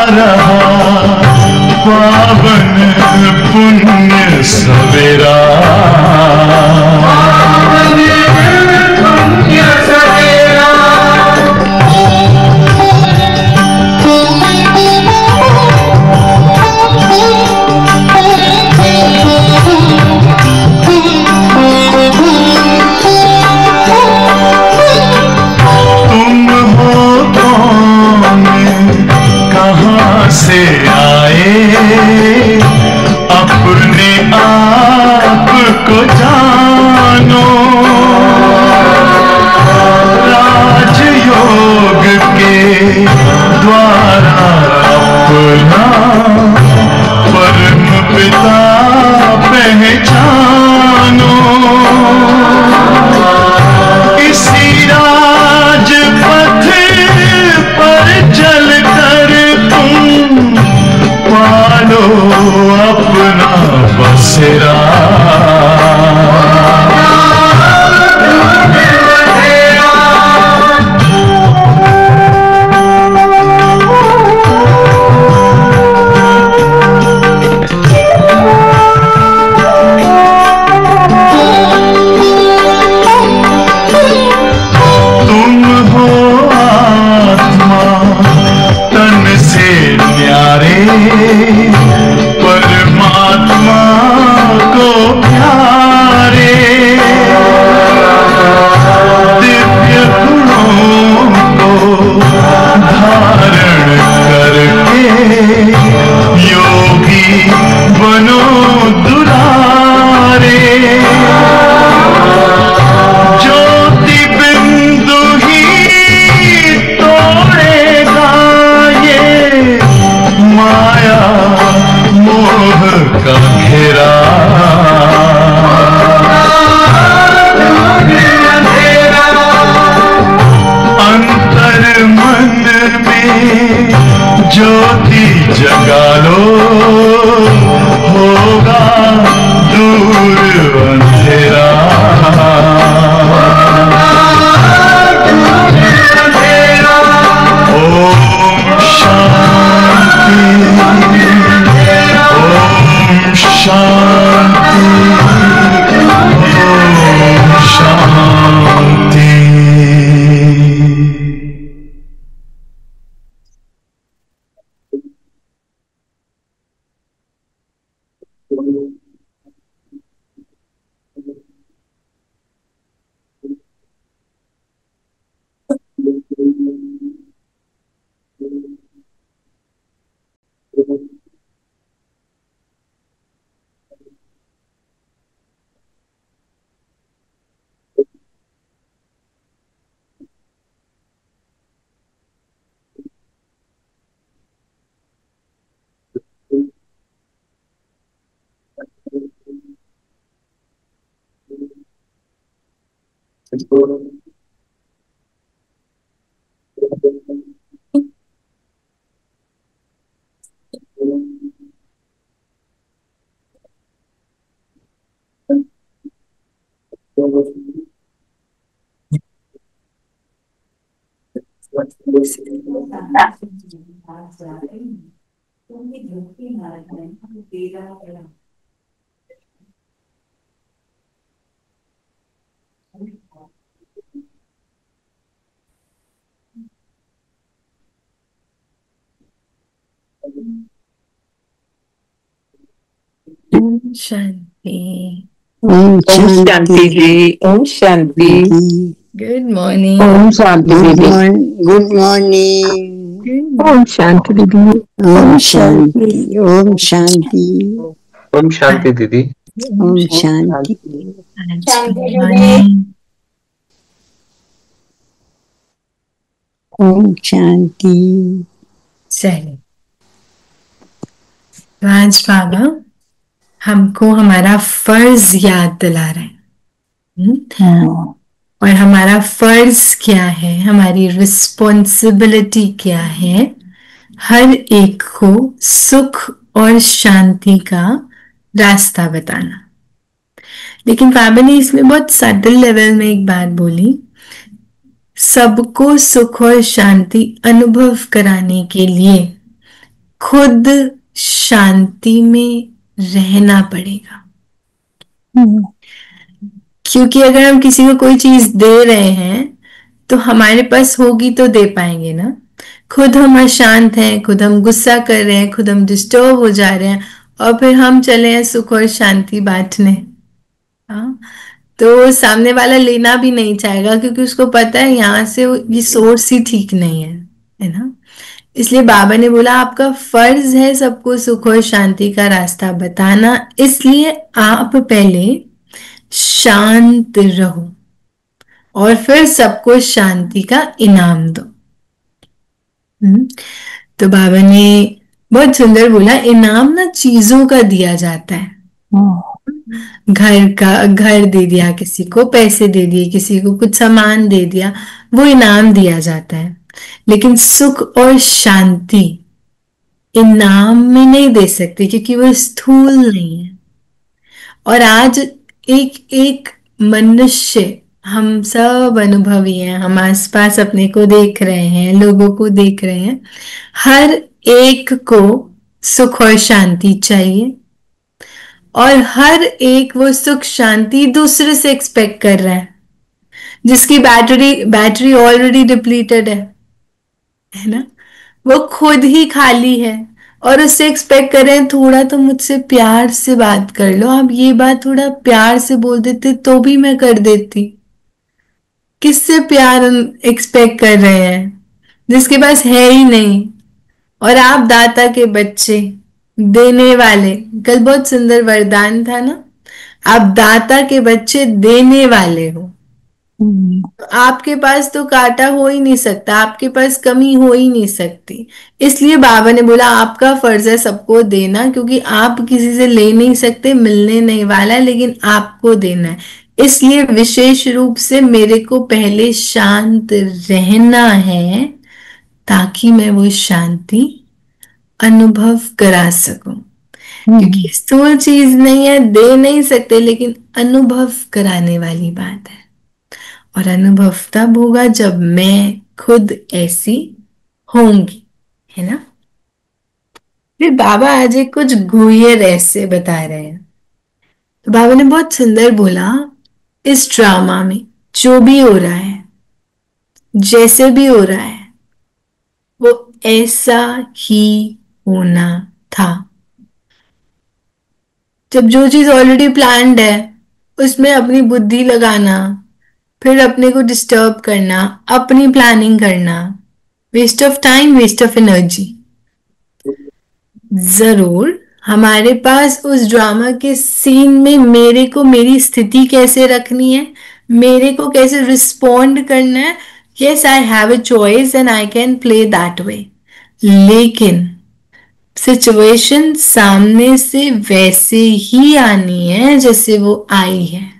रहा पावन पुण्य सवेरा, से आए अपने आप को जानो, राजयोग के द्वारा अपना परम पिता पहचानो, इसी राजपथ पर चलकर पालो अपना बसेरा, तुम हो आत्मा तन से न्यारे, परमात्मा को प्यारे, दिव्य गुणों को धारण करके योगी बनो दुलारे, ज्योति बिंदु ही तोड़ेगा ये माया मोह का घेरा, अंतर मन में ज्योति जगा लो, होगा दूर अंधेरा, ओम शांति, ओम शांति, ओम शांति। शांति। ओम शांति जी। ओम शांति। Good morning. ओम शांति दीदी। Good morning. ओम शांति दीदी। ओम शांति। ओम शांति। ओम शांति दीदी। ओम शांति। ओम शांति। चलिए, आज बाबा हमको हमारा फर्ज याद दिला रहे हैं। और हमारा फर्ज क्या है, हमारी रिस्पॉन्सिबिलिटी क्या है, हर एक को सुख और शांति का रास्ता बताना। लेकिन बाबा ने इसमें बहुत सटल लेवल में एक बात बोली, सबको सुख और शांति अनुभव कराने के लिए खुद शांति में रहना पड़ेगा। क्योंकि अगर हम किसी को कोई चीज दे रहे हैं तो हमारे पास होगी तो दे पाएंगे ना। खुद हम अशांत हैं, खुद हम गुस्सा कर रहे हैं, खुद हम डिस्टर्ब हो जा रहे हैं और फिर हम चले हैं सुख और शांति बांटने। हाँ, तो सामने वाला लेना भी नहीं चाहेगा क्योंकि उसको पता है यहाँ से ये सोर्स ही ठीक नहीं है ना। इसलिए बाबा ने बोला आपका फर्ज है सबको सुख और शांति का रास्ता बताना, इसलिए आप पहले शांत रहो और फिर सबको शांति का इनाम दो। तो बाबा ने बहुत सुंदर बोला, इनाम ना चीजों का दिया जाता है। घर दे दिया किसी को, पैसे दे दिए किसी को, कुछ सामान दे दिया, वो इनाम दिया जाता है। लेकिन सुख और शांति इनाम में नहीं दे सकते क्योंकि वो स्थूल नहीं है। और आज एक एक मनुष्य, हम सब अनुभवी हैं, हम आसपास अपने को देख रहे हैं, लोगों को देख रहे हैं, हर एक को सुख और शांति चाहिए और हर एक वो सुख शांति दूसरे से एक्सपेक्ट कर रहा है जिसकी बैटरी ऑलरेडी डिप्लीटेड है ना। वो खुद ही खाली है और उससे एक्सपेक्ट कर रहे हैं थोड़ा तो मुझसे प्यार से बात कर लो, आप ये बात थोड़ा प्यार से बोल देते तो भी मैं कर देती। किससे प्यार एक्सपेक्ट कर रहे हैं जिसके पास है ही नहीं। और आप दाता के बच्चे, देने वाले, कल बहुत सुंदर वरदान था ना, आप दाता के बच्चे देने वाले हो। आपके पास तो काटा हो ही नहीं सकता, आपके पास कमी हो ही नहीं सकती। इसलिए बाबा ने बोला आपका फर्ज है सबको देना, क्योंकि आप किसी से ले नहीं सकते, मिलने नहीं वाला, लेकिन आपको देना है। इसलिए विशेष रूप से मेरे को पहले शांत रहना है ताकि मैं वो शांति अनुभव करा सकूं। क्योंकि स्थूल चीज नहीं है, दे नहीं सकते, लेकिन अनुभव कराने वाली बात है। और अनुभव तब होगा जब मैं खुद ऐसी होंगी, है ना। फिर बाबा आज एक कुछ गुह्य रहस्य बता रहे हैं। तो बाबा ने बहुत सुंदर बोला, इस ड्रामा में जो भी हो रहा है, जैसे भी हो रहा है, वो ऐसा ही होना था। जब जो चीज ऑलरेडी प्लान्ड है उसमें अपनी बुद्धि लगाना, फिर अपने को डिस्टर्ब करना, अपनी प्लानिंग करना, waste of time, waste of energy. जरूर हमारे पास उस ड्रामा के सीन में मेरे को मेरी स्थिति कैसे रखनी है, मेरे को कैसे रिस्पॉन्ड करना है, yes I have a choice and I can play that way. लेकिन सिचुएशन सामने से वैसे ही आनी है जैसे वो आई है।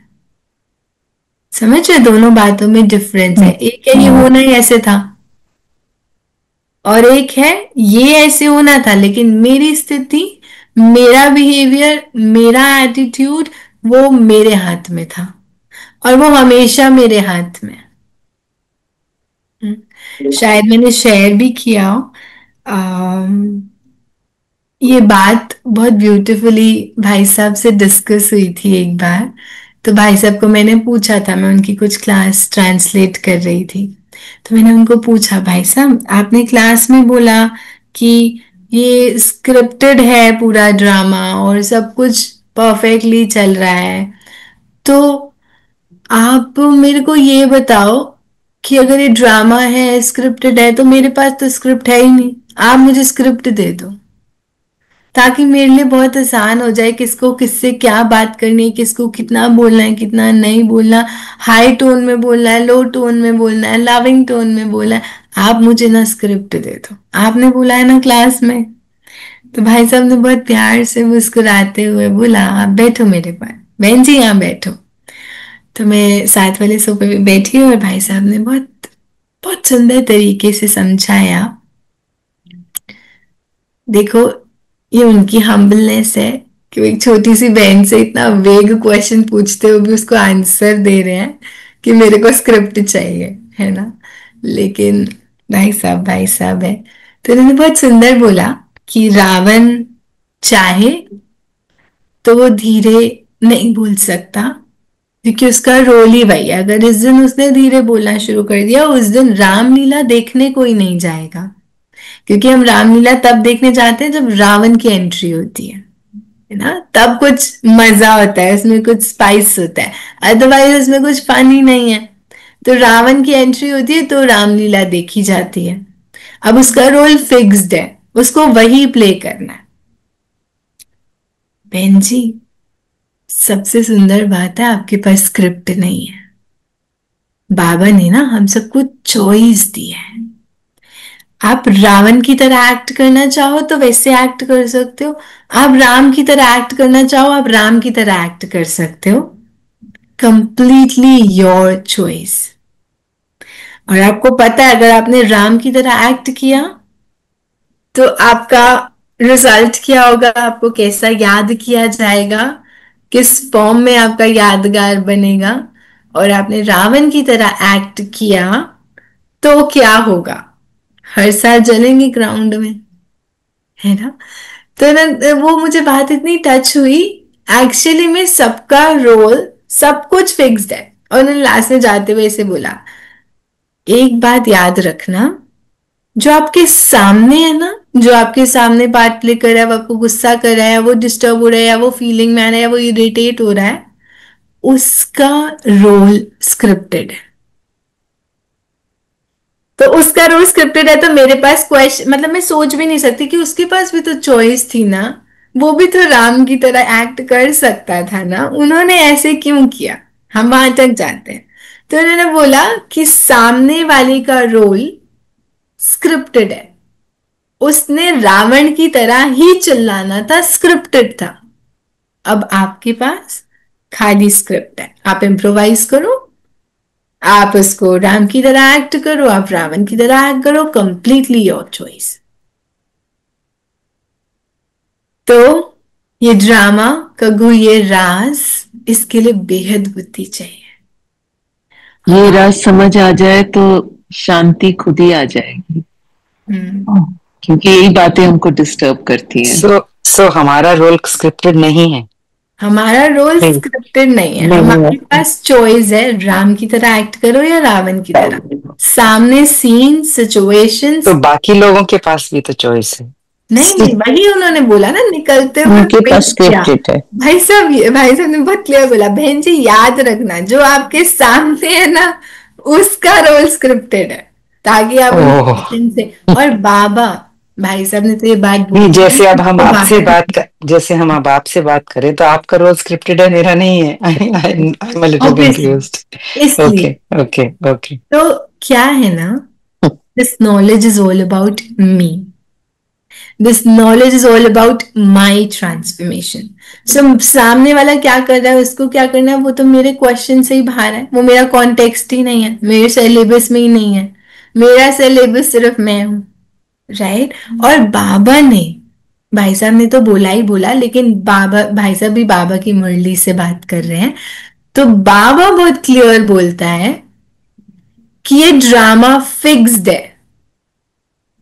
समझ रहे, दोनों बातों में डिफरेंस है। एक है ये होना ही ऐसे था, और एक है ये ऐसे होना था, लेकिन मेरी स्थिति, मेरा बिहेवियर, मेरा एटीट्यूड वो मेरे हाथ में था, और वो हमेशा मेरे हाथ में। शायद मैंने शेयर भी किया हो, ये बात बहुत ब्यूटीफुली भाई साहब से डिस्कस हुई थी एक बार। तो भाई साहब को मैंने पूछा था, मैं उनकी कुछ क्लास ट्रांसलेट कर रही थी, तो मैंने उनको पूछा, भाई साहब आपने क्लास में बोला कि ये स्क्रिप्टेड है पूरा ड्रामा और सब कुछ परफेक्टली चल रहा है, तो आप मेरे को ये बताओ कि अगर ये ड्रामा है, स्क्रिप्टेड है, तो मेरे पास तो स्क्रिप्ट है ही नहीं, आप मुझे स्क्रिप्ट दे दो ताकि मेरे लिए बहुत आसान हो जाए किसको किससे क्या बात करनी है, किसको कितना बोलना है, कितना नहीं बोलना, हाई टोन में बोलना है, लो टोन में बोलना है, लविंग टोन में बोलना है। आप मुझे ना स्क्रिप्ट दे दो, आपने बोला है ना क्लास में। तो भाई साहब ने बहुत प्यार से मुस्कुराते हुए बोला, आप बैठो मेरे पास, बहन जी यहाँ बैठो। तो मैं साथ वाले सोफे पे बैठी और भाई साहब ने बहुत बहुत सुंदर तरीके से समझाया। देखो, ये उनकी हम्बलनेस है कि वो एक छोटी सी बहन से इतना वेग क्वेश्चन पूछते हुए भी उसको आंसर दे रहे हैं कि मेरे को स्क्रिप्ट चाहिए, है ना। लेकिन भाई साहब है, तो उन्होंने बहुत सुंदर बोला कि रावण चाहे तो वो धीरे नहीं बोल सकता, क्योंकि उसका रोल ही वही है। अगर इस दिन उसने धीरे बोलना शुरू कर दिया, उस दिन रामलीला देखने कोई नहीं जाएगा, क्योंकि हम रामलीला तब देखने जाते हैं जब रावण की एंट्री होती है ना, तब कुछ मजा होता है, उसमें कुछ स्पाइस होता है, अदरवाइज उसमें कुछ फन ही नहीं है। तो रावण की एंट्री होती है तो रामलीला देखी जाती है। अब उसका रोल फिक्स्ड है, उसको वही प्ले करना है। बहन जी, सबसे सुंदर बात है आपके पास स्क्रिप्ट नहीं है। बाबा ने ना हम सबको चॉइस दी है। आप रावण की तरह एक्ट करना चाहो तो वैसे एक्ट कर सकते हो, आप राम की तरह एक्ट करना चाहो आप राम की तरह एक्ट कर सकते हो। Completely your choice. और आपको पता है, अगर आपने राम की तरह एक्ट किया तो आपका रिजल्ट क्या होगा, आपको कैसा याद किया जाएगा, किस फॉर्म में आपका यादगार बनेगा। और आपने रावण की तरह एक्ट किया तो क्या होगा, हर साल जलेंगे ग्राउंड में, है ना। तो ना वो मुझे बात इतनी टच हुई। एक्चुअली में सबका रोल सब कुछ फिक्स्ड है। और उन्होंने लास्ट में जाते हुए ऐसे बोला, एक बात याद रखना, जो आपके सामने है ना, जो आपके सामने पार्ट प्ले कर रहा है, वो आपको गुस्सा कर रहा है, वो डिस्टर्ब हो रहा है, या वो फीलिंग में आ रहा है, या वो इरिटेट हो रहा है, उसका रोल स्क्रिप्टेड है। तो उसका रोल स्क्रिप्टेड है, तो मेरे पास क्वेश्चन, मतलब मैं सोच भी नहीं सकती कि उसके पास भी तो चॉइस थी ना, वो भी तो राम की तरह एक्ट कर सकता था ना, उन्होंने ऐसे क्यों किया, हम वहां तक जाते हैं। तो उन्होंने बोला कि सामने वाले का रोल स्क्रिप्टेड है, उसने रावण की तरह ही चिल्लाना था, स्क्रिप्टेड था। अब आपके पास खाली स्क्रिप्ट है, आप इम्प्रोवाइज करो, आप उसको राम की तरह एक्ट करो, आप रावण की तरह एक्ट करो, कंप्लीटली योर चॉइस। तो ये ड्रामा कगु, ये राज, इसके लिए बेहद बुद्धि चाहिए। ये राज समझ आ जाए तो शांति खुद ही आ जाएगी, क्योंकि यही बातें हमको डिस्टर्ब करती हैं। सो हमारा रोल स्क्रिप्टेड नहीं है। हमारा रोल स्क्रिप्टेड नहीं है, हमारे पास चॉइस है, राम की तरह एक्ट करो या रावण की तरह। सामने सीन सिचुएशन, तो बाकी लोगों के पास भी तो चॉइस है। नहीं, वही उन्होंने बोला ना, निकलते हुए उनके पास स्क्रिप्टेड है। भाई साहब ने बहुत क्लियर बोला, बहन जी याद रखना, जो आपके सामने है ना, उसका रोल स्क्रिप्टेड है, ताकि आप से। और बाबा भाई साहब ने तो ये बात बोली, जैसे अब हम आपसे जैसे हम अब आपसे बात करें तो आपका रोल स्क्रिप्टेड है, मेरा नहीं है। I'm a little confused. Okay. तो क्या है ना, this knowledge is all about me, this knowledge is all about my transformation. So सामने वाला क्या कर रहा है, उसको क्या करना है, वो तो मेरे क्वेश्चन से ही बाहर है, वो मेरा कॉन्टेक्स्ट ही नहीं है, मेरे सिलेबस में ही नहीं है, मेरा सिलेबस सिर्फ मैं हूं, राइट। और बाबा ने, भाई साहब ने तो बोला ही बोला, लेकिन बाबा, भाई साहब भी बाबा की मुरली से बात कर रहे हैं, तो बाबा बहुत क्लियर बोलता है कि ये ड्रामा फिक्स्ड है,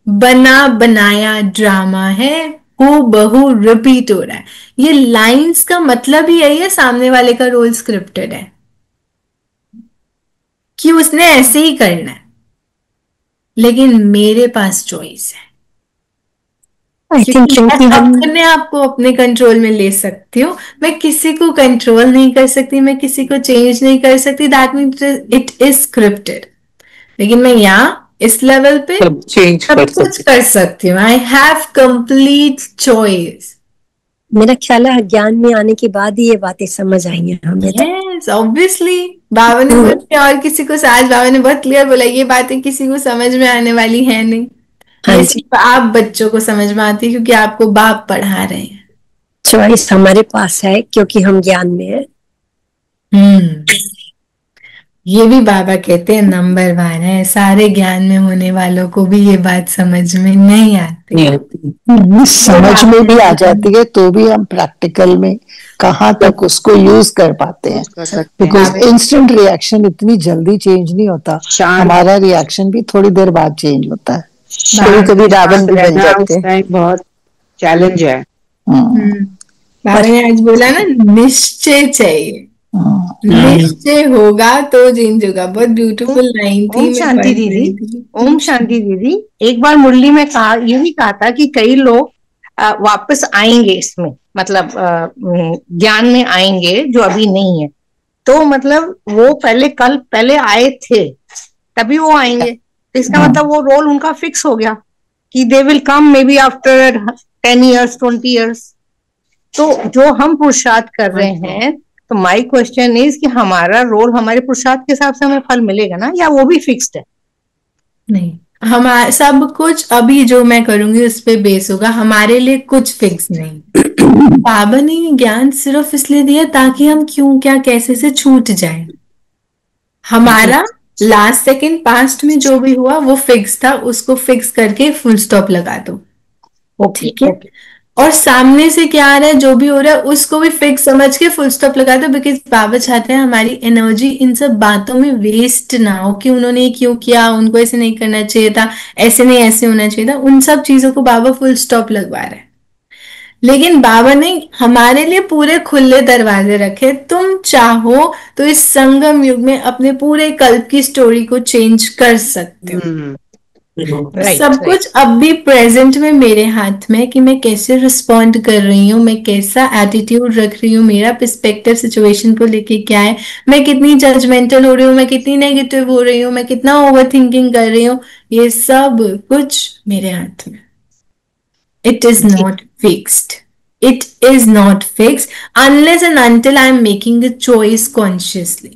बना बनाया ड्रामा है, हूबहू रिपीट हो रहा है। ये लाइंस का मतलब ही यही है, सामने वाले का रोल स्क्रिप्टेड है, कि उसने ऐसे ही करना है, लेकिन मेरे पास चॉइस है। क्योंकि अपने आप को अपने कंट्रोल में ले सकती हूँ, मैं किसी को कंट्रोल नहीं कर सकती, मैं किसी को चेंज नहीं कर सकती, that means it is scripted. लेकिन मैं यहाँ इस लेवल पे सब कुछ कर सकती हूँ, आई हैव कंप्लीट चॉइस। मेरा ख्याल है ज्ञान में आने के बाद ही ये बातें समझ आई हैं हमें। यस, ऑब्वियसली बाबा ने बोला, और किसी को, आज बाबा ने बहुत क्लियर बोला, ये बातें किसी को समझ में आने वाली है नहीं, ये सिर्फ आप बच्चों को समझ में आती है, क्योंकि आपको बाप पढ़ा रहे हैं। चॉइस हमारे पास है क्योंकि हम ज्ञान में है। ये भी बाबा कहते हैं नंबर 1 है, सारे ज्ञान में होने वालों को भी ये बात समझ में नहीं आती, समझ में भी आ जाती है तो भी हम प्रैक्टिकल में कहाँ तक उसको यूज कर पाते हैं, बिकॉज इंस्टेंट रिएक्शन इतनी जल्दी चेंज नहीं होता, हमारा रिएक्शन भी थोड़ी देर बाद चेंज होता है, कभी कभी रावण भी बन जाते हैं। बहुत चैलेंज है। बाबा ने आज बोला ना, निश्चय चाहिए, निश्चय होगा तो चेंज होगा। बहुत ब्यूटीफुल लाइन थी। ओम शांति दीदी, ओम शांति दीदी, एक बार मुरली में कहा, ये भी कहा था कि कई लोग वापस आएंगे इसमें, मतलब ज्ञान में आएंगे जो अभी नहीं है। तो मतलब वो पहले आए थे तभी वो आएंगे, तो इसका मतलब वो रोल उनका फिक्स हो गया कि they will come may be after 10 years 20 years। तो जो हम पुरुषार्थ कर रहे हैं, तो माय क्वेश्चन इज कि हमारा रोल हमारे पुरुषार्थ के हिसाब से हमें फल मिलेगा ना, या वो भी फिक्स्ड है? नहीं, हमारा सब कुछ अभी जो मैं करूंगी उस पे बेस होगा, हमारे लिए कुछ फिक्स नहीं। बाबा ने ये ज्ञान सिर्फ इसलिए दिया ताकि हम क्यों क्या कैसे से छूट जाए। हमारा लास्ट सेकंड पास्ट में जो भी हुआ वो फिक्स था, उसको फिक्स करके फुल स्टॉप लगा दो, ठीक है? और सामने से क्या आ रहा है, जो भी हो रहा है, उसको भी फिक्स समझ के फुल स्टॉप लगा दो। बिकॉज बाबा चाहते हैं हमारी एनर्जी इन सब बातों में वेस्ट ना हो कि उन्होंने ये क्यों किया, उनको ऐसे नहीं करना चाहिए था, ऐसे नहीं ऐसे होना चाहिए था। उन सब चीजों को बाबा फुल स्टॉप लगवा रहे हैं। लेकिन बाबा ने हमारे लिए पूरे खुले दरवाजे रखे। तुम चाहो तो इस संगम युग में अपने पूरे कल्प की स्टोरी को चेंज कर सकते हो। सब कुछ अब भी प्रेजेंट में मेरे हाथ में, कि मैं कैसे रिस्पॉन्ड कर रही हूँ, मैं कैसा एटीट्यूड रख रही हूँ, मेरा पर्सपेक्टिव सिचुएशन को लेके क्या है, मैं कितनी जजमेंटल हो रही हूँ, मैं कितनी नेगेटिव हो रही हूँ, मैं कितना ओवर थिंकिंग कर रही हूँ, ये सब कुछ मेरे हाथ में। It is not fixed. It is not fixed unless and until I am making a choice consciously.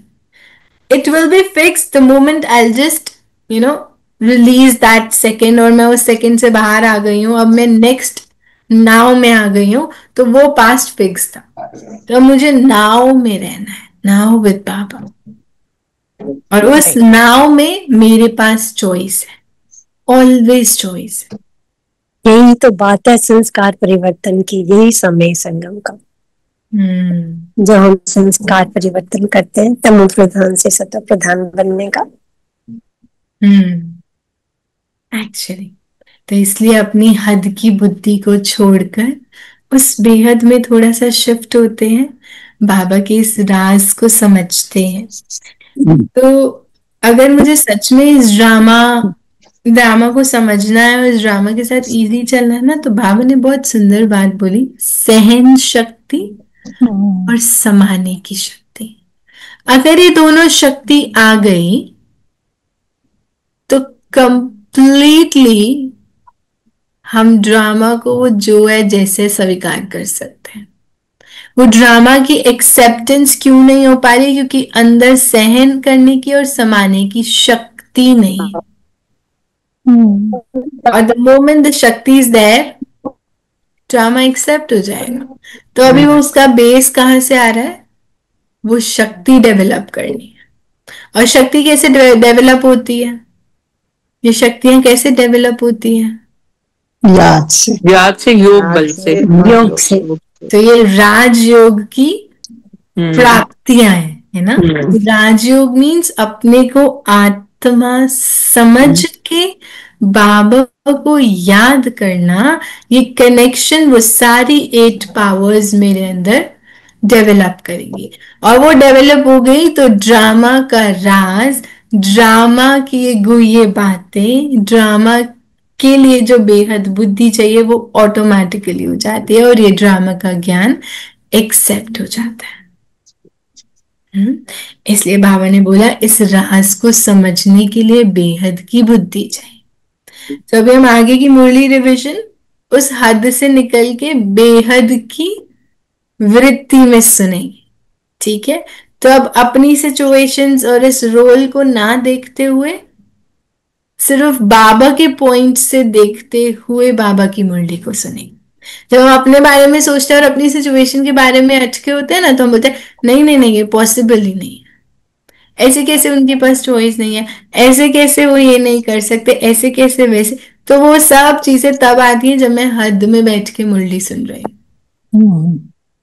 It will be fixed the moment I'll just, release that second, और मैं उस second से बाहर आ गई हूँ, अब मैं next now में आ गई हूँ, तो वो past fixed था। तो मुझे now में रहना है, now with बाबा, और उस now में मेरे पास choice है, always choice है। यही तो बात है संस्कार परिवर्तन की, यही समय संगम का। जब हम संस्कार परिवर्तन करते हैं तमो प्रधान से सतो प्रधान बनने का। एक्चुअली तो इसलिए अपनी हद की बुद्धि को छोड़कर उस बेहद में थोड़ा सा शिफ्ट होते हैं, बाबा के इस राज को समझते हैं। तो अगर मुझे सच में इस ड्रामा को समझना है और इस ड्रामा के साथ इजी चलना है ना, तो बाबा ने बहुत सुंदर बात बोली, सहन शक्ति और समाने की शक्ति। अगर ये दोनों शक्ति आ गई तो कंप्लीटली हम ड्रामा को वो जो है जैसे स्वीकार कर सकते हैं। वो ड्रामा की एक्सेप्टेंस क्यों नहीं हो पा रही? क्योंकि अंदर सहन करने की और समाने की शक्ति नहीं। और द मोमेंट द शक्ति इज देयर, ड्रामा एक्सेप्ट हो जाएगा। तो अभी वो उसका बेस कहाँ से आ रहा है? वो शक्ति डेवलप करनी है। और शक्ति कैसे डेवलप होती है? ये शक्तियां कैसे डेवलप होती हैं? याद से योग बल से, योग से। तो ये राजयोग की प्राप्तियां हैं, है ना? राजयोग मीन्स अपने को आत्मा समझ के बाबा को याद करना। ये कनेक्शन वो सारी 8 पावर्स मेरे अंदर डेवलप करेंगी। और वो डेवलप हो गई तो ड्रामा का राज, ड्रामा की ये गुह्य बातें, ड्रामा के लिए जो बेहद बुद्धि चाहिए वो ऑटोमेटिकली हो जाती है, और ये ड्रामा का ज्ञान एक्सेप्ट हो जाता है। इसलिए बाबा ने बोला इस राज को समझने के लिए बेहद की बुद्धि चाहिए। तो अभी हम आगे की मुरली रिविजन उस हद से निकल के बेहद की वृत्ति में सुनेंगे, ठीक है? तो अब अपनी सिचुएशंस और इस रोल को ना देखते हुए सिर्फ बाबा के पॉइंट से देखते हुए बाबा की मुरली को सुनेंगे। जब हम अपने बारे में सोचते हैं और अपनी सिचुएशन के बारे में अटके होते हैं ना, तो हम बोलते हैं नहीं नहीं नहीं, ये पॉसिबल ही नहीं है, ऐसे कैसे उनके पास चॉइस नहीं है, ऐसे कैसे वो ये नहीं कर सकते, ऐसे कैसे वैसे। तो वो सब चीजें तब आती है जब मैं हद में बैठ के मुरली सुन रही हूँ,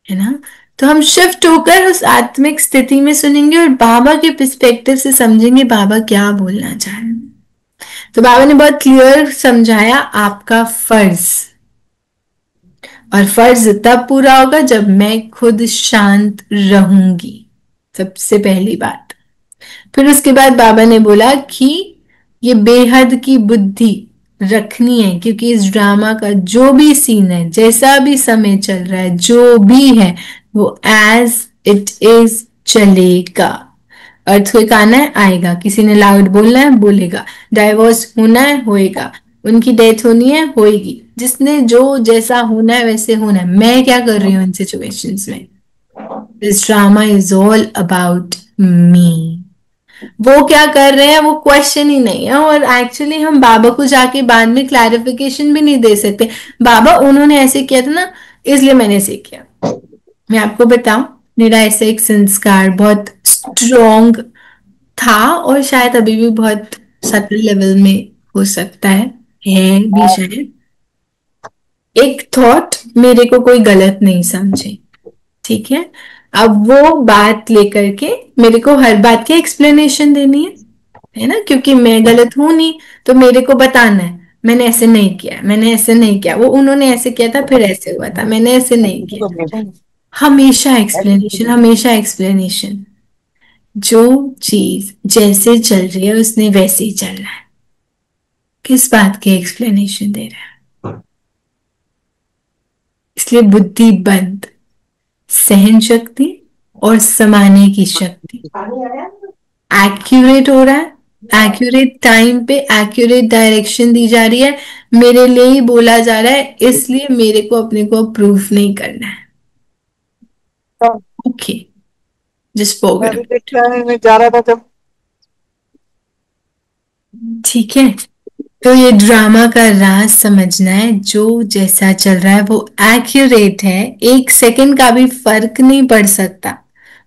है ना? तो हम शिफ्ट होकर उस आत्मिक स्थिति में सुनेंगे और बाबा के पर्सपेक्टिव से समझेंगे बाबा क्या बोलना चाह रहे हैं। तो बाबा ने बहुत क्लियर समझाया आपका फर्ज, और फर्ज तब पूरा होगा जब मैं खुद शांत रहूंगी, सबसे पहली बात। फिर उसके बाद बाबा ने बोला कि ये बेहद की बुद्धि रखनी है, क्योंकि इस ड्रामा का जो भी सीन है, जैसा भी समय चल रहा है, जो भी है, वो एज इट इज चलेगा। अर्थक्वेक आना है, आएगा। किसी ने लाउड बोलना है, बोलेगा। डाइवोर्स होना है, होएगा। उनकी डेथ होनी है, होएगी। जिसने जो जैसा होना है वैसे होना है। मैं क्या कर रही हूँ इन सिचुएशंस में? This drama is all about मी। वो क्या कर रहे हैं वो क्वेश्चन ही नहीं है। और एक्चुअली हम बाबा को जाके बाद में क्लैरिफिकेशन भी नहीं दे सकते। बाबा उन्होंने ऐसे किया था ना, इसलिए मैंने ऐसे किया। मैं आपको बताऊं, मेरा ऐसा एक संस्कार बहुत स्ट्रॉन्ग था, और शायद अभी भी बहुत सटल लेवल में हो सकता है भी शायद। एक थॉट, मेरे को कोई गलत नहीं समझे, ठीक है? अब वो बात लेकर के मेरे को हर बात की एक्सप्लेनेशन देनी है ना, क्योंकि मैं गलत हूं नहीं, तो मेरे को बताना है मैंने ऐसे नहीं किया, मैंने ऐसे नहीं किया, वो उन्होंने ऐसे किया था फिर ऐसे हुआ था, मैंने ऐसे नहीं किया। हमेशा एक्सप्लेनेशन, हमेशा एक्सप्लेनेशन। जो चीज जैसे चल रही है उसने वैसे ही चलना है। किस बात की एक्सप्लेनेशन दे रहा है? इसलिए बुद्धि बंद, सहन शक्ति और समाने की शक्ति। एक्यूरेट हो रहा है, एक्यूरेट टाइम पे एक्यूरेट डायरेक्शन दी जा रही है, मेरे लिए ही बोला जा रहा है, इसलिए मेरे को अपने को प्रूफ नहीं करना है। ओके, जस्ट मैं जा रहा था जब। ठीक है, तो ये ड्रामा का राज समझना है। जो जैसा चल रहा है वो एक्यूरेट है, एक सेकंड का भी फर्क नहीं पड़ सकता।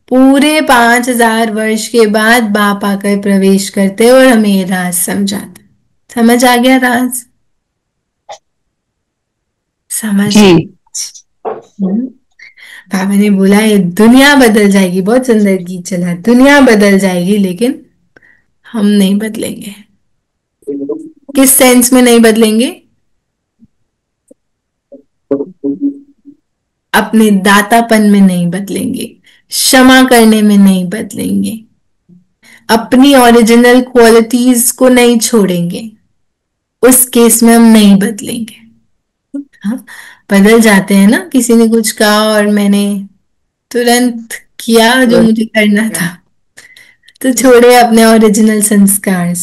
पूरे 5000 वर्ष के बाद बाप आकर प्रवेश करते और हमें ये राज समझाते। समझ आ गया राज? समझ? बाबा ने बोला ये दुनिया बदल जाएगी, बहुत सुंदर गीत चला, दुनिया बदल जाएगी लेकिन हम नहीं बदलेंगे। किस सेंस में नहीं बदलेंगे? अपने दातापन में नहीं बदलेंगे, क्षमा करने में नहीं बदलेंगे, अपनी ओरिजिनल क्वालिटीज को नहीं छोड़ेंगे, उस केस में हम नहीं बदलेंगे। हाँ, बदल जाते हैं ना, किसी ने कुछ कहा और मैंने तुरंत किया जो मुझे करना था, तो छोड़े अपने ओरिजिनल संस्कार।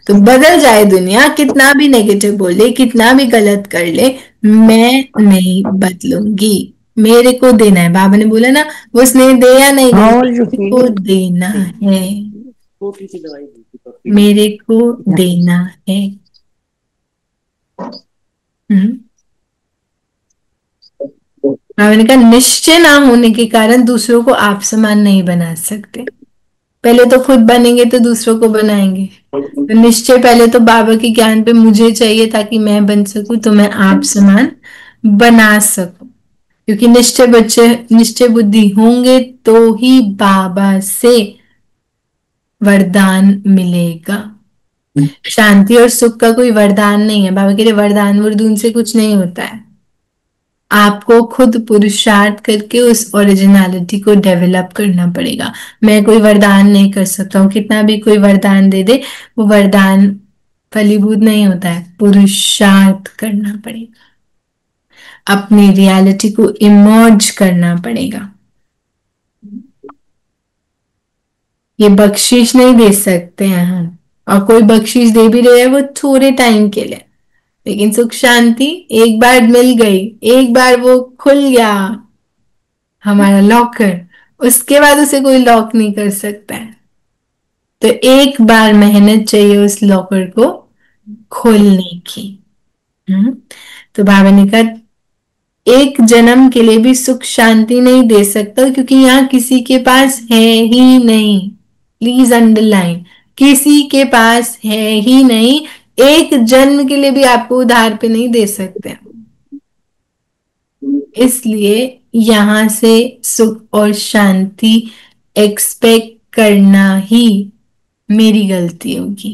तो बदल जाए दुनिया, कितना भी नेगेटिव बोले, कितना भी गलत कर ले, मैं नहीं बदलूंगी। मेरे को देना है। बाबा ने बोला ना, वो स्नेह दे या नहीं दे, को देना है, मेरे को देना है। बाबा ने कहा निश्चय ना होने के कारण दूसरों को आप समान नहीं बना सकते। पहले तो खुद बनेंगे तो दूसरों को बनाएंगे। तो निश्चय पहले तो बाबा के ज्ञान पे मुझे चाहिए ताकि मैं बन सकूं, तो मैं आप समान बना सकूं। क्योंकि निश्चय बुद्धि होंगे तो ही बाबा से वरदान मिलेगा। शांति और सुख का कोई वरदान नहीं है। बाबा के लिए वरदान वरदून से कुछ नहीं होता है। आपको खुद पुरुषार्थ करके उस ओरिजिनलिटी को डेवलप करना पड़ेगा। मैं कोई वरदान नहीं कर सकता हूँ, कितना भी कोई वरदान दे दे, वो वरदान फलीभूत नहीं होता है। पुरुषार्थ करना पड़ेगा, अपनी रियलिटी को इमर्ज करना पड़ेगा। ये बख्शीश नहीं दे सकते हैं हम, और कोई बख्शीश दे भी रहे हैं वो थोड़े टाइम के लिए, लेकिन सुख शांति एक बार मिल गई, एक बार वो खुल गया हमारा लॉकर, उसके बाद उसे कोई लॉक नहीं कर सकता है। तो एक बार मेहनत चाहिए उस लॉकर को खोलने की। तो बाबा ने कहा एक जन्म के लिए भी सुख शांति नहीं दे सकता, क्योंकि यहाँ किसी के पास है ही नहीं। प्लीज अंडरलाइन, किसी के पास है ही नहीं। एक जन्म के लिए भी आपको उधार पे नहीं दे सकते। इसलिए यहां से सुख और शांति एक्सपेक्ट करना ही मेरी गलती होगी,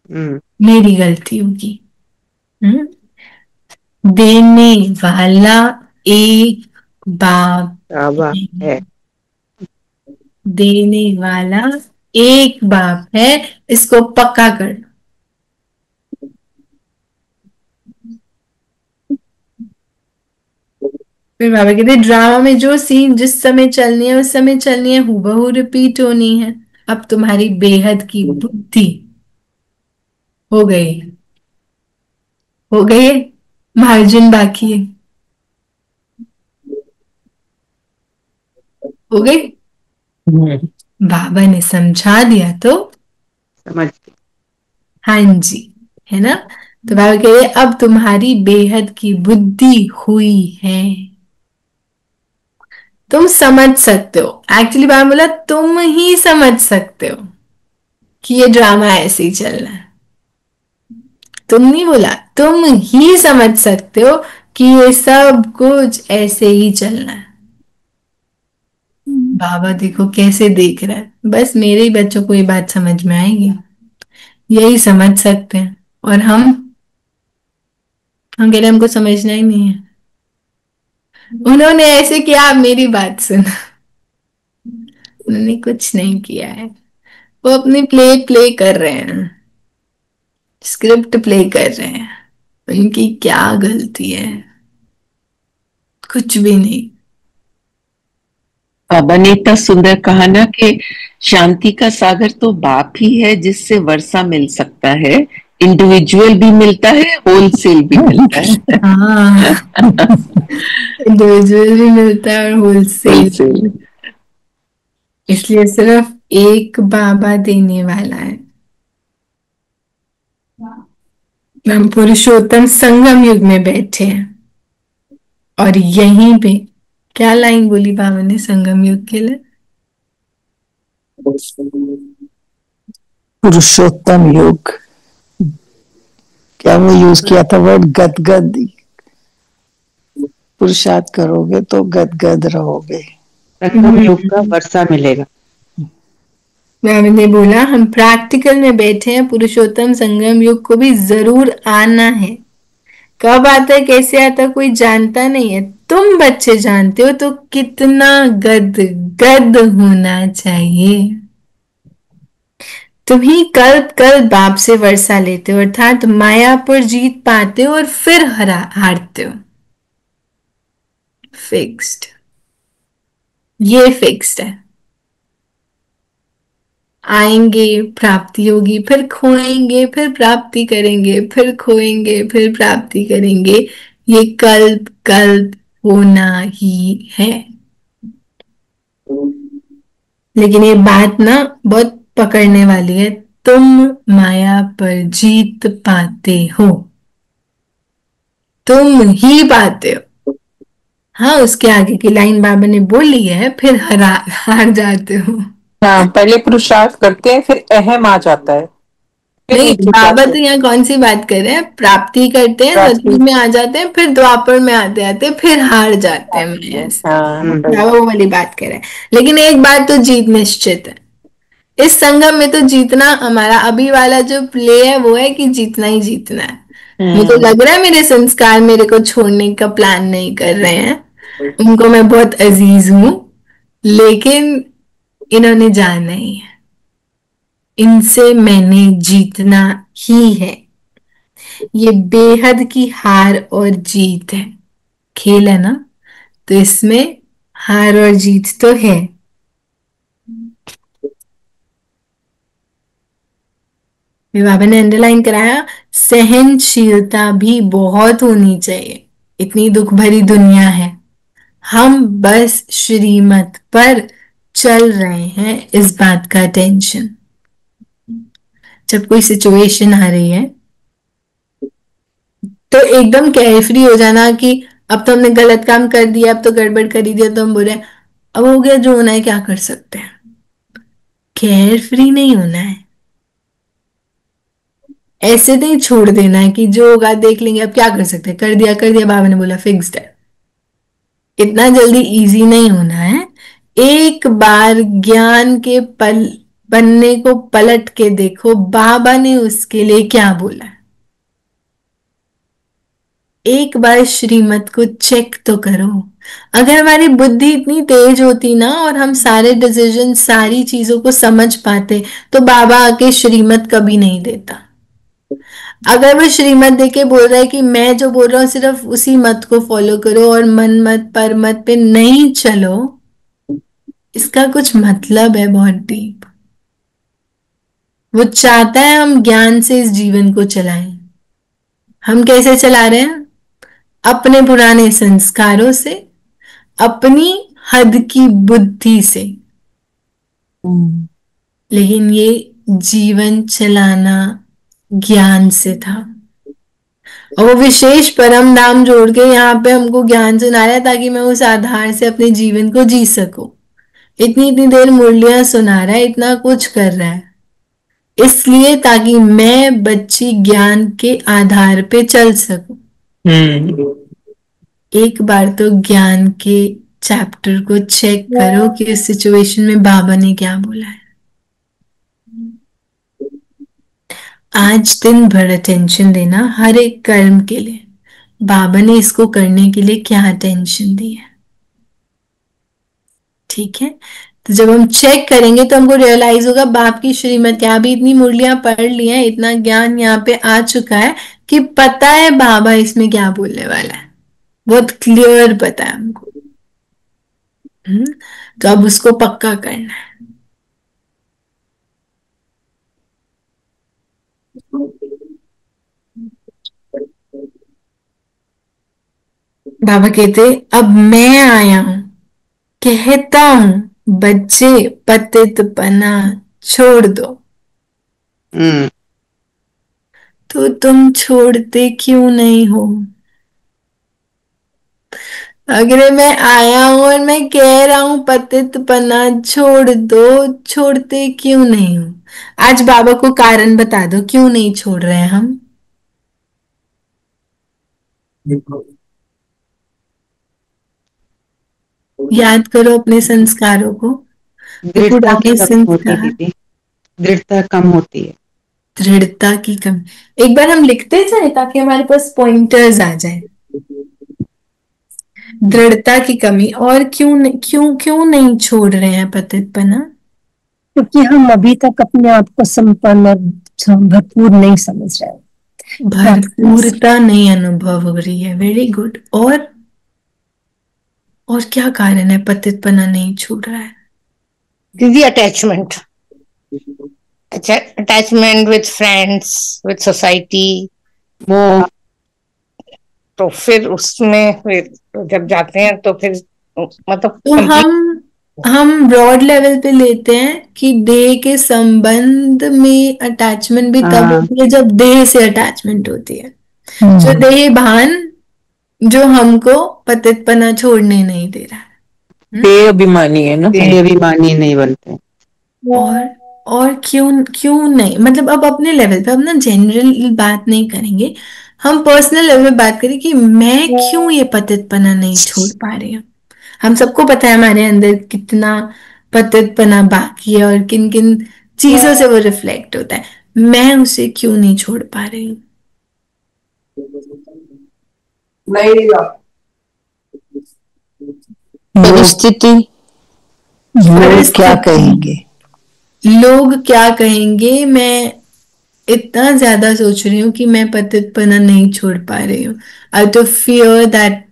मेरी गलती होगी। देने वाला एक बाप बाबा है। देने वाला एक बाप है, इसको पक्का कर। फिर बाबा कहते ड्रामा में जो सीन जिस समय चलनी है उस समय चलनी है, हूबहू रिपीट होनी है। अब तुम्हारी बेहद की बुद्धि हो गई, हो गई है, मार्जिन बाकी है, हो गई। बाबा ने समझा दिया तो समझ। हाँ जी, है ना। तो बाबा कह रहे अब तुम्हारी बेहद की बुद्धि हुई है, तुम समझ सकते हो। एक्चुअली बाबा बोला तुम ही समझ सकते हो कि ये ड्रामा ऐसे ही चलना है। तुम नहीं बोला, तुम ही समझ सकते हो कि ये सब कुछ ऐसे ही चलना है। बाबा देखो कैसे देख रहा है, बस मेरे ही बच्चों को ये बात समझ में आएगी, यही समझ सकते हैं। और हम कह रहे हमको समझना ही नहीं है। उन्होंने ऐसे किया, आप मेरी बात सुनो। उन्होंने कुछ नहीं किया है, वो अपनी प्ले प्ले कर रहे हैं, स्क्रिप्ट प्ले कर रहे हैं। उनकी क्या गलती है? कुछ भी नहीं। बाबा ने इतना सुंदर कहा ना कि शांति का सागर तो बाप ही है जिससे वर्षा मिल सकता है, इंडिविजुअल भी मिलता है, होलसेल भी मिलता है। हाँ, इंडिविजुअल भी मिलता है और होलसेल। इसलिए सिर्फ एक बाबा देने वाला है। हम पुरुषोत्तम संगम युग में बैठे हैं और यहीं पे क्या लाइन बोली बाबा ने संगम युग के लिए? पुरुषोत्तम युग, क्या वो यूज किया था वर्ड गदगद? पुरुषार्थ करोगे तो गदगद रहोगे, संगम युग का वर्षा मिलेगा। मैंने बोला हम प्रैक्टिकल में बैठे हैं, पुरुषोत्तम संगम युग को भी जरूर आना है। कब आता है कैसे आता है कोई जानता नहीं है, तुम बच्चे जानते हो। तो कितना गद गद होना चाहिए। तुम ही कल्प कल्प बाप से वर्षा लेते हो, अर्थात माया पर जीत पाते हो और फिर हारते हो। फिक्स्ड, ये फिक्स्ड है। आएंगे, प्राप्ति होगी, फिर खोएंगे, फिर प्राप्ति करेंगे, फिर खोएंगे, फिर प्राप्ति करेंगे। ये कल्प कल्प होना ही है। लेकिन ये बात ना बहुत पकड़ने वाली है, तुम माया पर जीत पाते हो, तुम ही पाते हो। हाँ, उसके आगे की लाइन बाबा ने बोली है, फिर हार जाते हो। हाँ, पहले पुरुषार्थ करते हैं फिर अहम आ जाता है। नहीं, बाबा तो यहाँ कौन सी बात कर रहे हैं? प्राप्ति करते हैं, सतयुग में आ जाते हैं, फिर द्वापर में आते आते फिर हार जाते हैं। बाबा वो वाली बात कर रहे हैं। लेकिन एक बात तो जीत निश्चित है, इस संगम में तो जीतना हमारा अभी वाला जो प्ले है वो है कि जीतना ही जीतना है। मुझे तो लग रहा है मेरे संस्कार मेरे को छोड़ने का प्लान नहीं कर रहे हैं, उनको मैं बहुत अजीज हूं, लेकिन इन्होंने जाना ही है, इनसे मैंने जीतना ही है। ये बेहद की हार और जीत है, खेल है ना, तो इसमें हार और जीत तो है। बाबा ने अंडरलाइन कराया, सहनशीलता भी बहुत होनी चाहिए। इतनी दुख भरी दुनिया है, हम बस श्रीमत पर चल रहे हैं, इस बात का टेंशन। जब कोई सिचुएशन आ रही है तो एकदम केयरफ्री हो जाना कि अब तो हमने गलत काम कर दिया, अब तो गड़बड़ कर ही दिया, तो हम बोल रहे हैं अब हो गया जो होना है, क्या कर सकते हैं। केयरफ्री नहीं होना है, ऐसे नहीं छोड़ देना है कि जो होगा देख लेंगे, अब क्या कर सकते हैं, कर दिया कर दिया, बाबा ने बोला फिक्स्ड है। इतना जल्दी इजी नहीं होना है। एक बार ज्ञान के पन्ने को पलट के देखो, बाबा ने उसके लिए क्या बोला। एक बार श्रीमत को चेक तो करो। अगर हमारी बुद्धि इतनी तेज होती ना और हम सारे डिसीजन सारी चीजों को समझ पाते तो बाबा आके श्रीमत कभी नहीं देता। अगर वो श्रीमत देके बोल रहा है कि मैं जो बोल रहा हूँ सिर्फ उसी मत को फॉलो करो और मन मत पर मत पे नहीं चलो, इसका कुछ मतलब है बहुत डीप। वो चाहता है हम ज्ञान से इस जीवन को चलाएं। हम कैसे चला रहे हैं? अपने पुराने संस्कारों से, अपनी हद की बुद्धि से। लेकिन ये जीवन चलाना ज्ञान से था और वो विशेष परम नाम जोड़ के यहाँ पे हमको ज्ञान सुना रहा है ताकि मैं उस आधार से अपने जीवन को जी सकूं। इतनी इतनी देर मुरलियां सुना रहा है, इतना कुछ कर रहा है इसलिए ताकि मैं बच्ची ज्ञान के आधार पे चल सकूं। एक बार तो ज्ञान के चैप्टर को चेक करो कि इस सिचुएशन में बाबा ने क्या बोला है। आज दिन भर अटेंशन देना हर एक कर्म के लिए। बाबा ने इसको करने के लिए क्या अटेंशन दी है, ठीक है? तो जब हम चेक करेंगे तो हमको रियलाइज होगा बाप की श्रीमत क्या। अभी इतनी मुरलियां पढ़ ली हैं, इतना ज्ञान यहाँ पे आ चुका है कि पता है बाबा इसमें क्या बोलने वाला है, बहुत क्लियर पता है हमको। तो अब उसको पक्का करना है। बाबा कहते अब मैं आया हूं, कहता हूं बच्चे पतितपना छोड़ दो। तो तुम छोड़ते क्यों नहीं हो? अगर मैं आया हूं और मैं कह रहा हूं पतितपना छोड़ दो, छोड़ते क्यों नहीं हो? आज बाबा को कारण बता दो क्यों नहीं छोड़ रहे हैं हम। याद करो अपने संस्कारों को। दृढ़ता की कमी होती है दीदी, दृढ़ता कम होती है। दृढ़ता की कमी। एक बार हम लिखते जाए ताकि हमारे पास पॉइंटर्स आ जाए। दृढ़ता की कमी। और क्यों नहीं छोड़ रहे हैं पतितपना? क्योंकि हम अभी तक अपने आप को संपन्न और भरपूर नहीं समझ रहे। भरपूरता नहीं अनुभव हो रही है। Very good. और क्या कारण है पतितपना नहीं छूट रहा है? दीदी attachment, attachment with friends, with society. वो तो फिर उसमें फिर जब जाते हैं तो फिर मतलब तो हम ब्रॉड लेवल पे लेते हैं कि देह के संबंध में अटैचमेंट भी तब होती है जब देह से अटैचमेंट होती है। जो देह भान जो हमको पतितपना छोड़ने नहीं दे रहा है। देह अभिमानी है ना, देह अभिमानी नहीं बनते। और क्यों नहीं, मतलब अब अपने लेवल पे, अब ना जनरल बात नहीं करेंगे, हम पर्सनल लेवल पे बात करें कि मैं क्यों ये पतितपना नहीं छोड़ पा रही हूँ। हम सबको पता है हमारे अंदर कितना पतितपना बाकी है और किन किन चीजों से वो रिफ्लेक्ट होता है। मैं उसे क्यों नहीं छोड़ पा रही हूँ? परिस्थिति, लोग क्या कहेंगे? लोग क्या कहेंगे, मैं इतना ज्यादा सोच रही हूँ कि मैं पतितपना नहीं छोड़ पा रही हूँ। आई तो फियर दैट।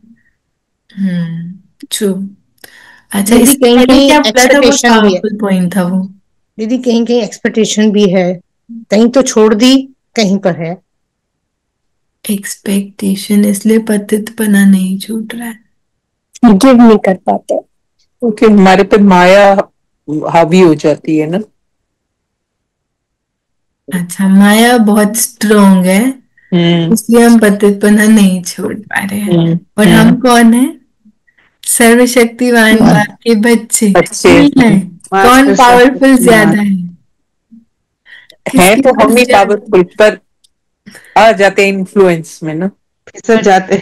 ट्रू। अच्छा, दीदी कहीं कहीं एक्सपेक्टेशन भी है। पॉइंट था वो। दीदी कहीं कहीं एक्सपेक्टेशन भी है, कहीं तो छोड़ दी, कहीं पर है एक्सपेक्टेशन, इसलिए पतितपना नहीं छूट रहा है। गिव नहीं कर पाते क्योंकि हमारे पे माया हावी हो जाती है ना। अच्छा, माया बहुत स्ट्रोंग है इसलिए हम पतितपना नहीं छोड़ पा रहे हैं। और हम कौन है? सर्वशक्तिवान बाप के बच्चे हैं। कौन पावरफुल ज्यादा है? तो हम ही पावरफुल, पर आ जाते हैं इन्फ्लुएंस में ना, फिसल जाते,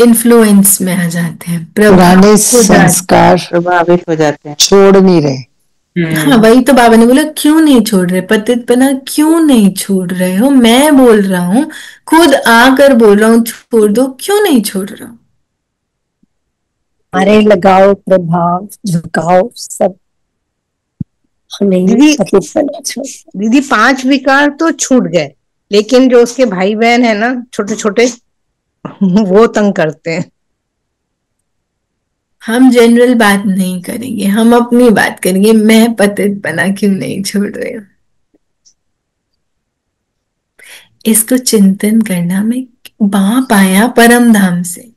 इन्फ्लुएंस में आ जाते हैं, पुराने संस्कार प्रभावित हो जाते हैं, छोड़ नहीं रहे। हाँ वही तो बाबा ने बोला, क्यों नहीं छोड़ रहे पतितपना, क्यों नहीं छोड़ रहे हो? मैं बोल रहा हूँ, खुद आकर बोल रहा हूँ छोड़ दो, क्यों नहीं छोड़ रहा हूँ? हमारे लगाव, प्रभाव, झुकाव सब हमें दीदी पतितपना छोड़। दीदी 5 विकार तो छूट गए, लेकिन जो उसके भाई बहन है ना छोटे छोटे, वो तंग करते हैं। हम जनरल बात नहीं करेंगे, हम अपनी बात करेंगे। मैं पतितपना क्यों नहीं छोड़ रही हूँ? इसको चिंतन करना। मैं बाप आया परम धाम से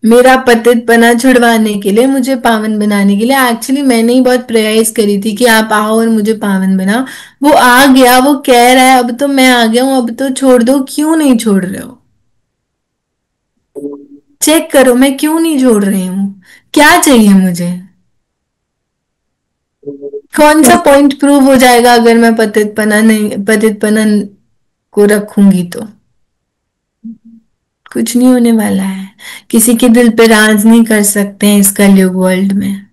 मेरा पतितपना छुड़वाने के लिए, मुझे पावन बनाने के लिए। एक्चुअली मैंने ही बहुत प्रयास करी थी कि आप आओ और मुझे पावन बनाओ। वो आ गया, वो कह रहा है अब तो मैं आ गया हूं, अब तो छोड़ दो। क्यों नहीं छोड़ रहे हो? चेक करो, मैं क्यों नहीं छोड़ रही हूँ? क्या चाहिए मुझे? कौन सा पॉइंट प्रूव हो जाएगा अगर मैं पतितपना को रखूंगी तो? कुछ नहीं होने वाला है। किसी के दिल पे राज नहीं कर सकते हैं इस कलयुग वर्ल्ड में,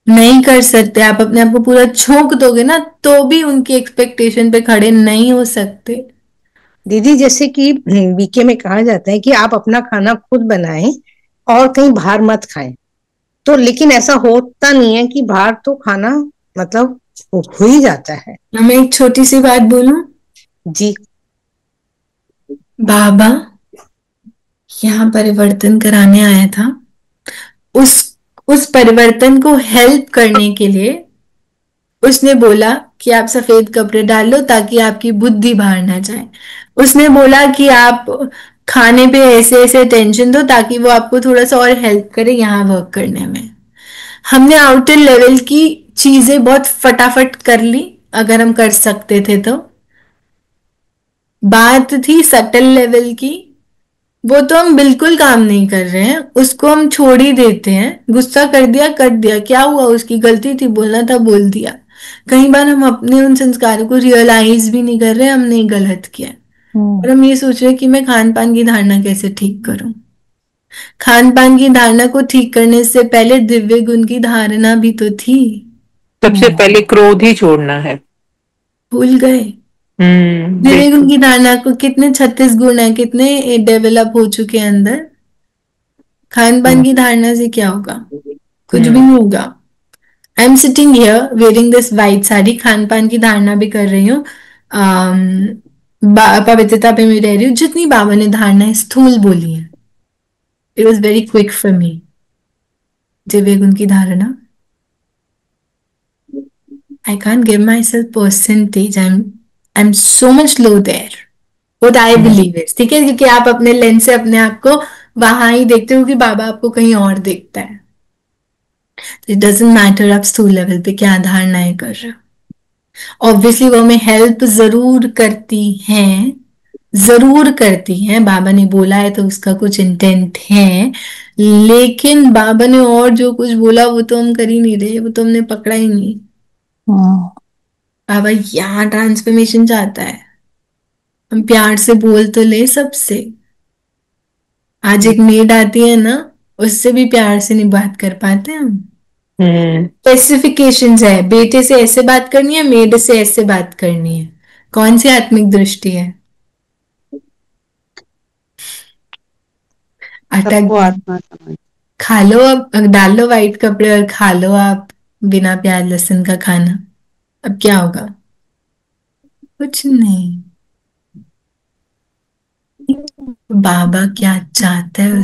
नहीं कर सकते। आप अपने आप को पूरा झोंक दोगे ना तो भी उनकी एक्सपेक्टेशन पे खड़े नहीं हो सकते। दीदी जैसे कि बीके में कहा जाता है कि आप अपना खाना खुद बनाएं और कहीं बाहर मत खाएं, तो लेकिन ऐसा होता नहीं है कि बाहर तो खाना मतलब हो ही जाता है। मैं एक छोटी सी बात बोलूं? जी। बाबा यहाँ परिवर्तन कराने आया था। उस परिवर्तन को हेल्प करने के लिए उसने बोला कि आप सफेद कपड़े डाल लो ताकि आपकी बुद्धि बाहर ना जाए। उसने बोला कि आप खाने पे ऐसे ऐसे टेंशन दो ताकि वो आपको थोड़ा सा और हेल्प करे यहाँ वर्क करने में। हमने आउटर लेवल की चीजें बहुत फटाफट कर ली, अगर हम कर सकते थे तो। बात थी सटल लेवल की, वो तो हम बिल्कुल काम नहीं कर रहे हैं। उसको हम छोड़ ही देते हैं। गुस्सा कर दिया कर दिया, क्या हुआ? उसकी गलती थी, बोलना था बोल दिया। कई बार हम अपने उन संस्कारों को रियलाइज भी नहीं कर रहे हमने गलत किया, और हम ये सोच रहे कि मैं खान पान की धारणा कैसे ठीक करूं। खान पान की धारणा को ठीक करने से पहले दिव्य गुण की धारणा भी तो थी। सबसे पहले क्रोध ही छोड़ना है। भूल गए? दिव्य गुण की धारणा को कितने 36 गुण है, कितने डेवलप हो चुके हैं अंदर। खान पान की धारणा से क्या होगा? कुछ भी नहीं होगा। I am sitting here wearing this white sari, Khan पान की धारणा भी कर रही हूँ, पवित्रता पे मैं रह रही हूँ। जितनी बाबा ने धारणा स्थूल बोली है, it was very quick for me. Divya गुण की धारणा, I can't give myself percentage. I'm so much low there. What I believe is, ठीक है, क्योंकि आप अपने लेंस से अपने आप को वहां ही देखते हो कि बाबा आपको कहीं और देखता है। इट डजेंट मैटर आप स्थूल लेवल पे क्या धारणाएं कर रहे हो। ऑब्वियसली वो हमें हेल्प जरूर करती हैं, जरूर करती हैं। बाबा ने बोला है तो उसका कुछ इंटेंट है, लेकिन बाबा ने और जो कुछ बोला वो तो हम कर ही नहीं रहे, वो तो हमने पकड़ा ही नहीं। बाबा यहाँ ट्रांसफॉर्मेशन चाहता है, हम प्यार से बोल तो ले सबसे। आज एक मेड आती है ना, उससे भी प्यार से नहीं बात कर पाते हम। स्पेसिफिकेशंस है, बेटे से ऐसे बात करनी है, मेड से ऐसे बात करनी है। कौन सी आत्मिक दृष्टि है? आटा खा लो, अब डाल लो व्हाइट कपड़े और खा लो आप बिना प्याज लहसुन का खाना। अब क्या होगा? कुछ नहीं। बाबा क्या चाहता है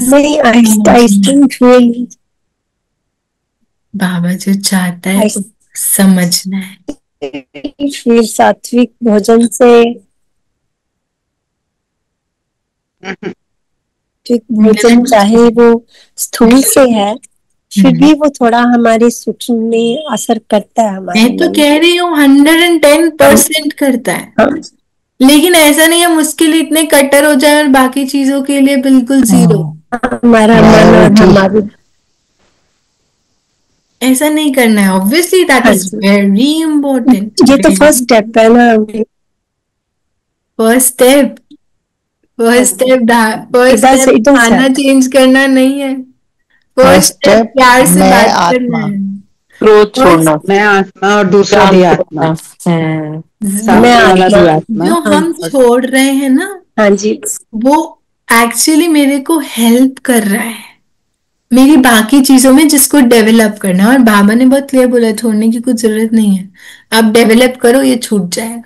बाबा जो चाहता है समझना है। फिर सात्विक भोजन से, भोजन चाहे वो स्थूल से है, फिर भी वो थोड़ा हमारे सूक्ष्म में असर करता है। मैं तो कह रही हूँ 110% करता है। लेकिन ऐसा नहीं है मुश्किल इतने कट्टर हो जाए और बाकी चीजों के लिए बिल्कुल जीरो। हमारा मन और हमारी, ऐसा नहीं करना है। Obviously that is very important. ये तो फर्स्ट स्टेप है ना। फर्स्ट स्टेप खाना चेंज करना नहीं है। फर्स्ट स्टेप प्यार से बात करना है। क्रोध छोड़ना, मैं आत्मा और दूसरा काम देहात्मा, छोड़ना। सामने वाला जो देहात्मा। हम छोड़ रहे हैं ना, हाँ जी, वो एक्चुअली मेरे को हेल्प कर रहा है मेरी बाकी चीजों में, जिसको डेवलप करना है। और बाबा ने बहुत क्लियर बोला, छोड़ने की कुछ जरूरत नहीं है, आप डेवलप करो, ये छूट जाएगा।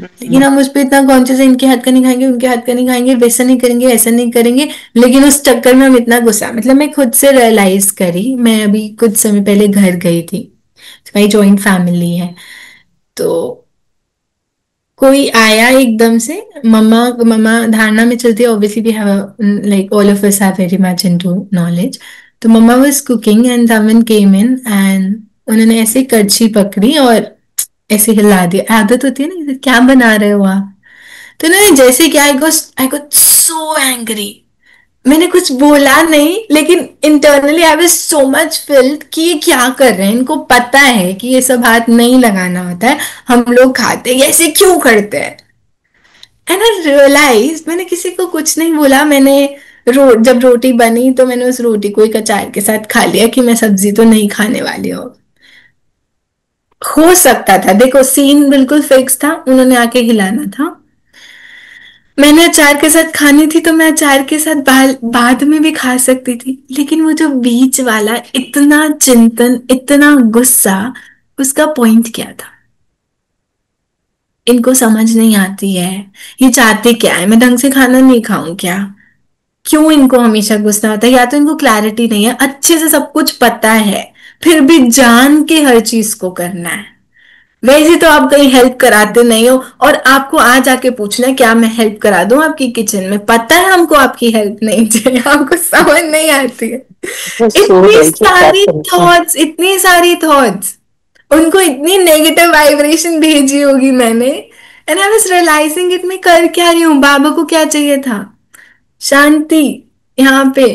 लेकिन हम उस पर इतना कॉन्शियस है, इनके हाथ का नहीं खाएंगे, उनके हाथ का नहीं खाएंगे, वैसा नहीं करेंगे, ऐसा नहीं करेंगे। लेकिन उस चक्कर में हम इतना गुस्सा, मतलब मैं खुद से रियलाइज करी, मैं अभी कुछ समय पहले घर गई थी, मेरी जॉइंट फैमिली है, तो कोई आया एकदम से, मम्मा मम्मा धारणा में चलती है, obviously we have like all of us have very much into knowledge. तो mamma was cooking and someone came in and उन्होंने ऐसे कड़छी पकड़ी और ऐसे हिला दिया। आदत होती है ना, क्या बना रहे हो आप, तो उन्होंने जैसे क्या, आई गॉट सो एंग्री। मैंने कुछ बोला नहीं, लेकिन internally I was so much field कि ये क्या कर रहे हैं, इनको पता है कि ये सब हाथ नहीं लगाना होता है, हम लोग खाते हैं, ऐसे क्यों करते हैं। एंड आई रियलाइज, मैंने किसी को कुछ नहीं बोला, मैंने जब रोटी बनी तो मैंने उस रोटी को एक अचार के साथ खा लिया कि मैं सब्जी तो नहीं खाने वाली हूँ। हो सकता था, देखो सीन बिल्कुल फिक्स था, उन्होंने आके हिलाना था, मैंने अचार के साथ खानी थी तो मैं अचार के साथ बाद में भी खा सकती थी। लेकिन वो जो बीच वाला इतना चिंतन, इतना गुस्सा, उसका पॉइंट क्या था। इनको समझ नहीं आती है, ये चाहते क्या है, मैं ढंग से खाना नहीं खाऊं क्या, क्यों इनको हमेशा गुस्सा आता है। या तो इनको क्लैरिटी नहीं है, अच्छे से सब कुछ पता है, फिर भी जान के हर चीज को करना है। वैसे तो आप कहीं हेल्प कराते नहीं हो, और आपको आज आके पूछना है क्या मैं हेल्प करा दूं आपकी किचन में, पता है हमको आपकी हेल्प नहीं चाहिए, आपको समझ नहीं आती है। इतनी सारी थॉट्स, उनको इतनी नेगेटिव वाइब्रेशन भेजी होगी मैंने, and I was realising it, मैं कर क्या रही हूँ। बाबा को क्या चाहिए था, शांति यहाँ पे,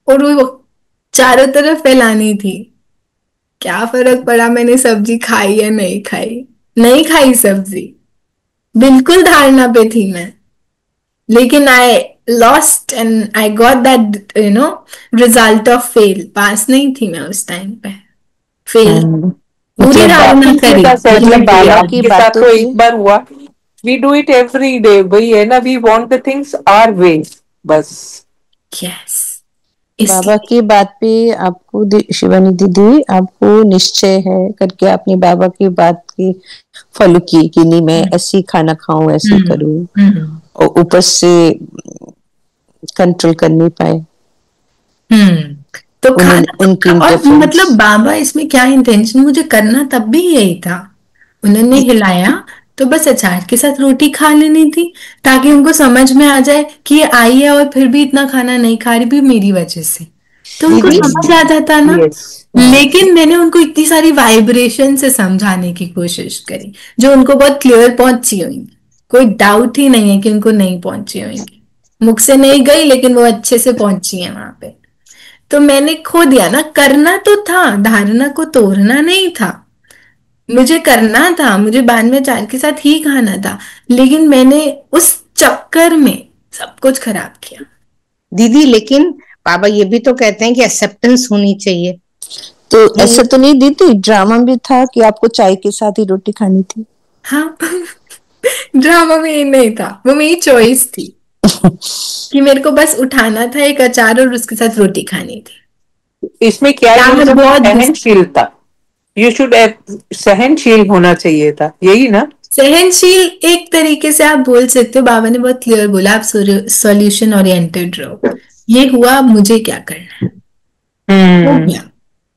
और वो चारों तरफ फैलानी थी। क्या फर्क पड़ा मैंने सब्जी खाई या नहीं खाई, नहीं खाई सब्जी, बिल्कुल धारणा पे थी मैं, लेकिन I lost and I got that result of fail. Pass नहीं थी मैं उस टाइम पे, फेल पूरी धारणा करी। मतलब बाबा की बात तो एक बार हुआ, we do it every day, वही है ना, we want the things our way, बस। यस, बाबा की बात पे आपको शिवानी दीदी, आपको निश्चय है करके आपने बाबा की बात की फॉलो की कि नहीं मैं ऐसी खाना खाऊं, ऐसे करूं, और ऊपर से कंट्रोल कर नहीं पाए। तो और मतलब बाबा इसमें क्या इंटेंशन, मुझे करना तब भी यही था। उन्होंने हिलाया तो बस अचार के साथ रोटी खा लेनी थी, ताकि उनको समझ में आ जाए कि ये आई है और फिर भी इतना खाना नहीं खा रही, भी मेरी वजह से, तो उनको समझ आ जाता ना। लेकिन मैंने उनको इतनी सारी वाइब्रेशन से समझाने की कोशिश करी, जो उनको बहुत क्लियर पहुंची होंगी, कोई डाउट ही नहीं है कि उनको नहीं पहुंची होंगी, मुख से नहीं गई लेकिन वो अच्छे से पहुंची है वहां पे। तो मैंने खो दिया ना, करना तो था, धारणा को तोड़ना नहीं था, मुझे करना था, मुझे बाद में अचार के साथ ही खाना था, लेकिन मैंने उस चक्कर में सब कुछ खराब किया। दीदी लेकिन बाबा ये भी तो कहते हैं कि एक्सेप्टेंस होनी चाहिए, तो ऐसा तो नहीं दीदी, ड्रामा भी था कि आपको चाय के साथ ही रोटी खानी थी। हाँ ड्रामा में ये नहीं था, वो मेरी चॉइस थी कि मेरे को बस उठाना था एक अचार और उसके साथ रोटी खानी थी। इसमें क्या सहनशीलता, यू शुड सहनशील होना चाहिए था, यही ना। सहनशील एक तरीके से आप बोल सकते हो, बाबा ने बहुत क्लियर बोला, आप सॉल्यूशन ओरिएंटेड रहो। ये हुआ, मुझे क्या करना है,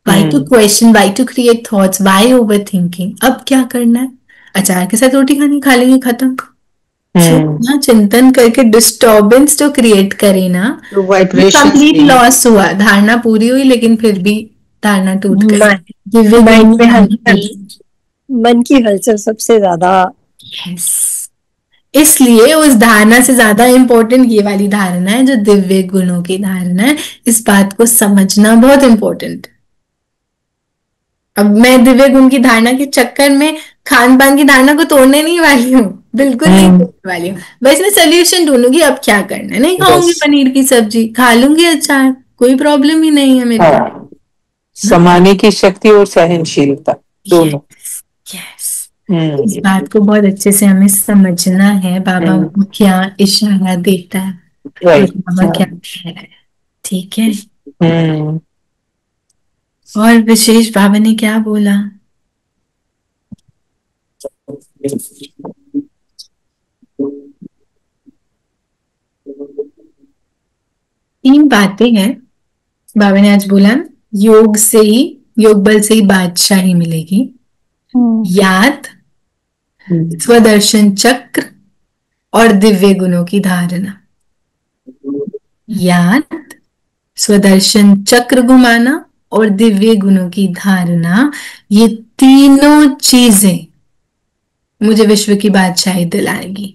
why to question, why to create thoughts, why over thinking, अब क्या करना है, अचार के साथ रोटी खानी, खा लेंगे, खत्म। ना चिंतन करके डिस्टर्बेंस जो क्रिएट करे ना, कंप्लीट लॉस हुआ, धारणा पूरी हुई लेकिन फिर भी धारणा टूट गई। मन की हलचल सबसे ज्यादा। इसलिए उस धारणा से ज्यादा इंपॉर्टेंट ये वाली धारणा है जो दिव्य गुणों की धारणा है। इस बात को समझना बहुत इंपॉर्टेंट। अब मैं दिव्य गुण की धारणा के चक्कर में खान पान की धारणा को तोड़ने नहीं वाली हूँ, बिल्कुल नहीं तोड़ने वाली हूँ। बस मैं सोल्यूशन ढूंढूंगी, अब क्या करना है, नहीं खाऊंगी पनीर की सब्जी, खा लूंगी अचार, कोई प्रॉब्लम ही नहीं है मेरे को। समाने की शक्ति और सहनशीलता दोनों। यस इस बात को बहुत अच्छे से हमें समझना है। बाबा क्या इशारा देता है और बाबा क्या कह रहा है। ठीक है। और विशेष बाबा ने क्या बोला? तीन बातें हैं बाबा ने आज बोला। योग से ही, योग बल से ही बादशाही मिलेगी। याद, स्वदर्शन चक्र और दिव्य गुणों की धारणा। याद, स्वदर्शन चक्र घुमाना और दिव्य गुणों की धारणा, ये तीनों चीजें मुझे विश्व की बादशाही दिलाएगी।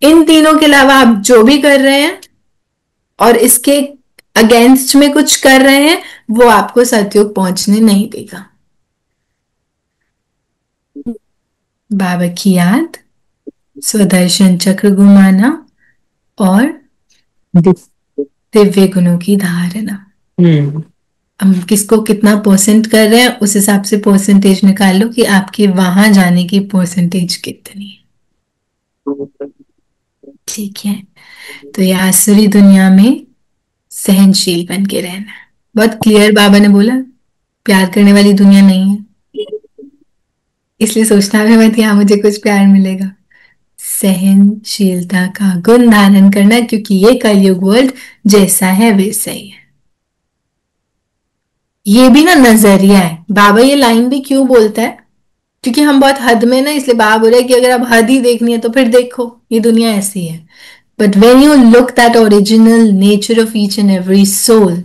इन तीनों के अलावा आप जो भी कर रहे हैं और इसके अगेंस्ट में कुछ कर रहे हैं, वो आपको सतयुग पहुंचने नहीं देगा। बाबा की याद, स्वदर्शन चक्र घुमाना और दिव्य गुणों की धारणा। हम किसको कितना परसेंट कर रहे हैं, उस हिसाब से परसेंटेज निकाल लो कि आपके वहां जाने की परसेंटेज कितनी है। ठीक है। तो ये आसुरी दुनिया में सहनशील बन के रहना है। बहुत क्लियर बाबा ने बोला, प्यार करने वाली दुनिया नहीं है, इसलिए सोचना भी मत यहाँ मुझे कुछ प्यार मिलेगा। सहनशीलता का गुण धारण करना, क्योंकि ये कलयुग वर्ल्ड जैसा है वैसा ही है। ये भी ना नजरिया है। बाबा ये लाइन भी क्यों बोलता है? क्योंकि हम बहुत हद में ना, इसलिए बाबा बोल रहे कि अगर आप हद ही देखनी है तो फिर देखो ये दुनिया ऐसी है। But when you look that original nature of each and every soul,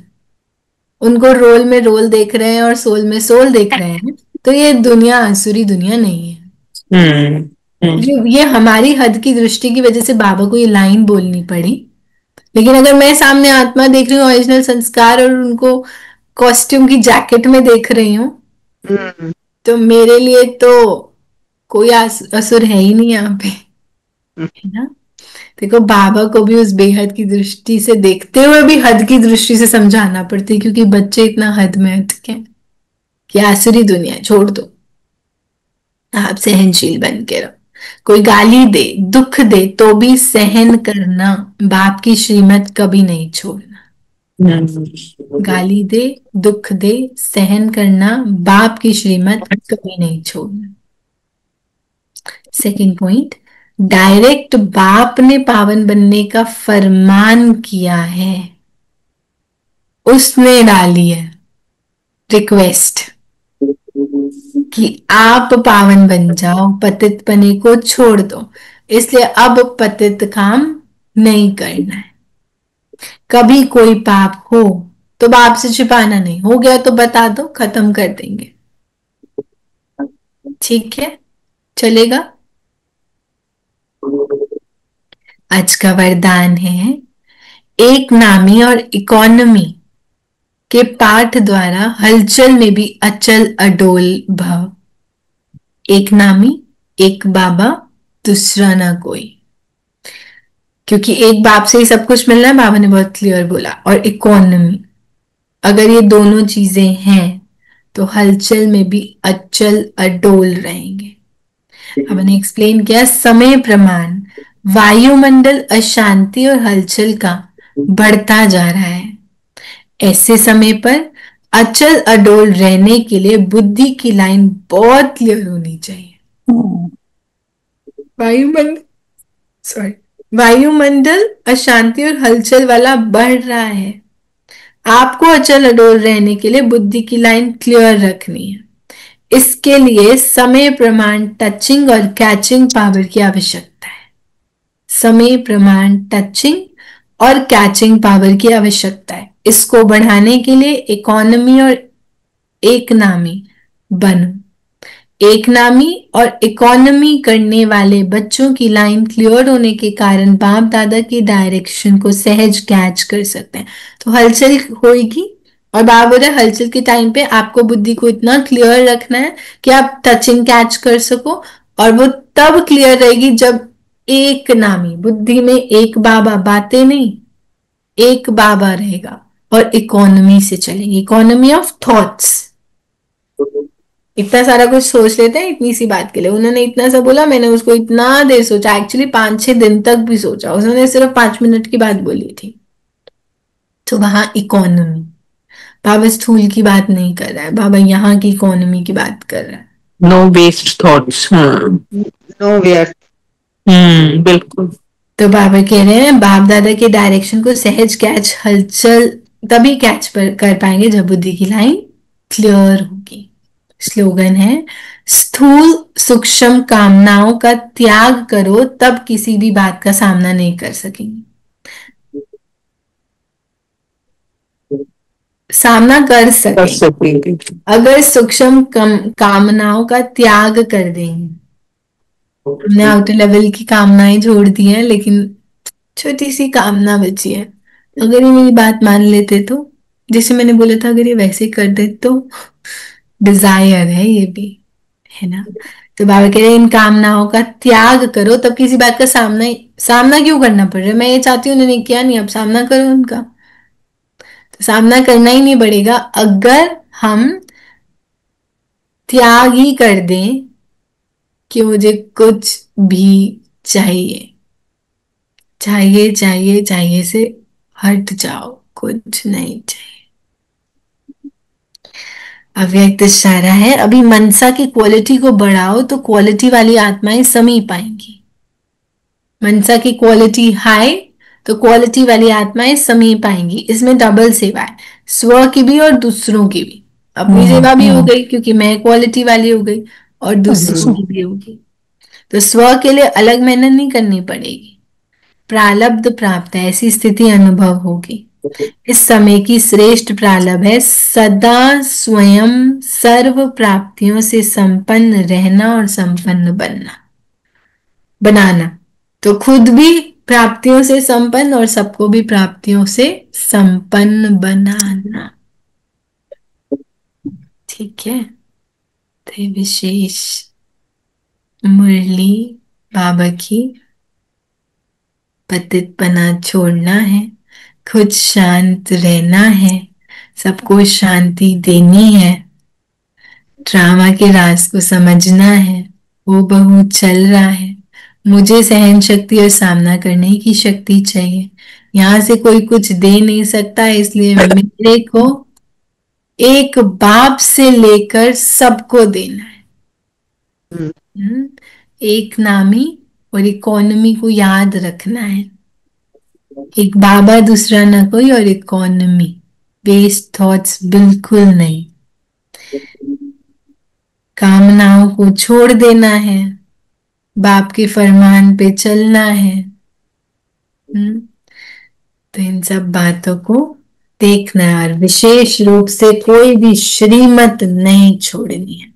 उनको रोल में रोल देख रहे हैं और सोल में सोल देख रहे हैं, तो ये दुनिया आसुरी दुनिया नहीं है। ये हमारी हद की दृष्टि की वजह से बाबा को ये लाइन बोलनी पड़ी। लेकिन अगर मैं सामने आत्मा देख रही हूँ, ओरिजिनल संस्कार, और उनको कॉस्ट्यूम की जैकेट में देख रही हूँ, तो मेरे लिए तो कोई असुर है ही नहीं यहाँ पे, है ना। देखो बाबा को भी उस बेहद की दृष्टि से देखते हुए भी हद की दृष्टि से समझाना पड़ती है, क्योंकि बच्चे इतना हद में अटके कि आसुरी दुनिया छोड़ दो, आप सहनशील बन के रहो। कोई गाली दे, दुख दे, तो भी सहन करना, बाप की श्रीमत कभी नहीं छोड़ना। गाली दे, दुख दे, सहन करना, बाप की श्रीमत कभी नहीं छोड़ना। सेकंड पॉइंट, डायरेक्ट बाप ने पावन बनने का फरमान किया है, उसने डाली है रिक्वेस्ट कि आप पावन बन जाओ, पतित पने को छोड़ दो। इसलिए अब पतित काम नहीं करना है। कभी कोई पाप हो तो बाप से छिपाना नहीं, हो गया तो बता दो, खत्म कर देंगे। ठीक है, चलेगा। आज का वरदान है, एक नामी और इकोनॉमी के पाठ द्वारा हलचल में भी अचल अडोल भव। एक नामी, एक बाबा, दूसरा ना कोई। क्योंकि एक बाप से ही सब कुछ मिलना है, बाबा ने बहुत क्लियर बोला। और इकोनॉमी, अगर ये दोनों चीजें हैं तो हलचल में भी अचल अडोल रहेंगे। बाबा ने एक्सप्लेन किया, समय प्रमाण वायुमंडल अशांति और हलचल का बढ़ता जा रहा है। ऐसे समय पर अचल अडोल रहने के लिए बुद्धि की लाइन बहुत क्लियर होनी चाहिए। वायुमंडल अशांति और हलचल वाला बढ़ रहा है। आपको अचल अडोल रहने के लिए बुद्धि की लाइन क्लियर रखनी है। इसके लिए समय प्रमाण टचिंग और कैचिंग पावर की आवश्यकता है। समय प्रमाण टचिंग और कैचिंग पावर की आवश्यकता है। इसको बढ़ाने के लिए इकोनॉमी और एक नामी बनो। एक नामी और इकोनॉमी करने वाले बच्चों की लाइन क्लियर होने के कारण बाप दादा की डायरेक्शन को सहज कैच कर सकते हैं। तो हलचल होगी, और बाप बोल रहे हलचल के टाइम पे आपको बुद्धि को इतना क्लियर रखना है कि आप टचिंग कैच कर सको। और वो तब क्लियर रहेगी जब एक नामी, बुद्धि में एक बाबा, बातें नहीं, एक बाबा रहेगा और इकोनॉमी से चलेंगे, इकोनॉमी ऑफ थॉट्स। इतना सारा कुछ सोच लेते हैं इतनी सी बात के लिए। उन्होंने इतना सा बोला, मैंने उसको इतना देर सोचा, एक्चुअली 5-6 दिन तक भी सोचा। उसने सिर्फ 5 मिनट की बात बोली थी। तो वहां इकोनॉमी, बाबा स्थूल की बात नहीं कर रहा है, बाबा यहाँ की इकोनॉमी की बात कर रहा है। No waste thoughts. नो व्यर्थ। बिल्कुल। तो बाबा कह रहे हैं बाप दादा के डायरेक्शन को सहज कैच, हलचल तभी कैच कर पाएंगे जब बुद्धि की लाइन क्लियर होगी। स्लोगन है, स्थूल सूक्ष्म कामनाओं का त्याग करो तब किसी भी बात का सामना नहीं कर सकेंगे। सामना कर सकेंगे अगर सूक्ष्म कामनाओं का त्याग कर देंगे। हमने आउटर लेवल की कामनाएं छोड़ दी हैं, लेकिन छोटी सी कामना बची है। अगर ये मेरी बात मान लेते तो, जैसे मैंने बोला था, अगर ये वैसे कर दे तो, डिजायर है ये भी, है ना। तो बाबा कह रहे हैं इन कामनाओं का त्याग करो तब किसी बात का सामना क्यों करना पड़ रहा है। मैं ये चाहती हूँ, उन्होंने किया नहीं, अब सामना करो उनका। तो सामना करना ही नहीं पड़ेगा अगर हम त्याग ही कर दें कि मुझे कुछ भी चाहिए, चाहिए चाहिए चाहिए से हट जाओ, कुछ नहीं चाहिए। अव्यक्त इशारा है, अभी मनसा की क्वालिटी को बढ़ाओ तो क्वालिटी वाली आत्माएं समीप आएंगी। मनसा की क्वालिटी हाई तो क्वालिटी वाली आत्माएं समीप आएंगी। इसमें डबल सेवा है, स्व की भी और दूसरों की भी। अपनी सेवा भी हो गई क्योंकि मैं क्वालिटी वाली हो गई, और दूसरों की भी होगी। तो स्व के लिए अलग मेहनत नहीं करनी पड़ेगी, प्रालब्ध प्राप्त है, ऐसी स्थिति अनुभव होगी। इस समय की श्रेष्ठ प्रालब्ध है सदा स्वयं सर्व प्राप्तियों से संपन्न रहना और संपन्न बनाना। तो खुद भी प्राप्तियों से संपन्न और सबको भी प्राप्तियों से संपन्न बनाना। ठीक है। तो विशेष मुरली बाबा की, पतितपना छोड़ना है, खुद शांत रहना है, सबको शांति देनी है, ड्रामा के राज को समझना है, वो बहु चल रहा है, मुझे सहन शक्ति और सामना करने की शक्ति चाहिए, यहाँ से कोई कुछ दे नहीं सकता, इसलिए मेरे को एक बाप से लेकर सबको देना है। एक नामी और इकोनॉमी को याद रखना है। एक बाबा दूसरा ना कोई, और इकोनॉमी, बेस्ड थॉट्स बिल्कुल नहीं। कामनाओं को छोड़ देना है, बाप के फरमान पे चलना है। तो इन सब बातों को देखना है, और विशेष रूप से कोई भी श्रीमत नहीं छोड़नी है।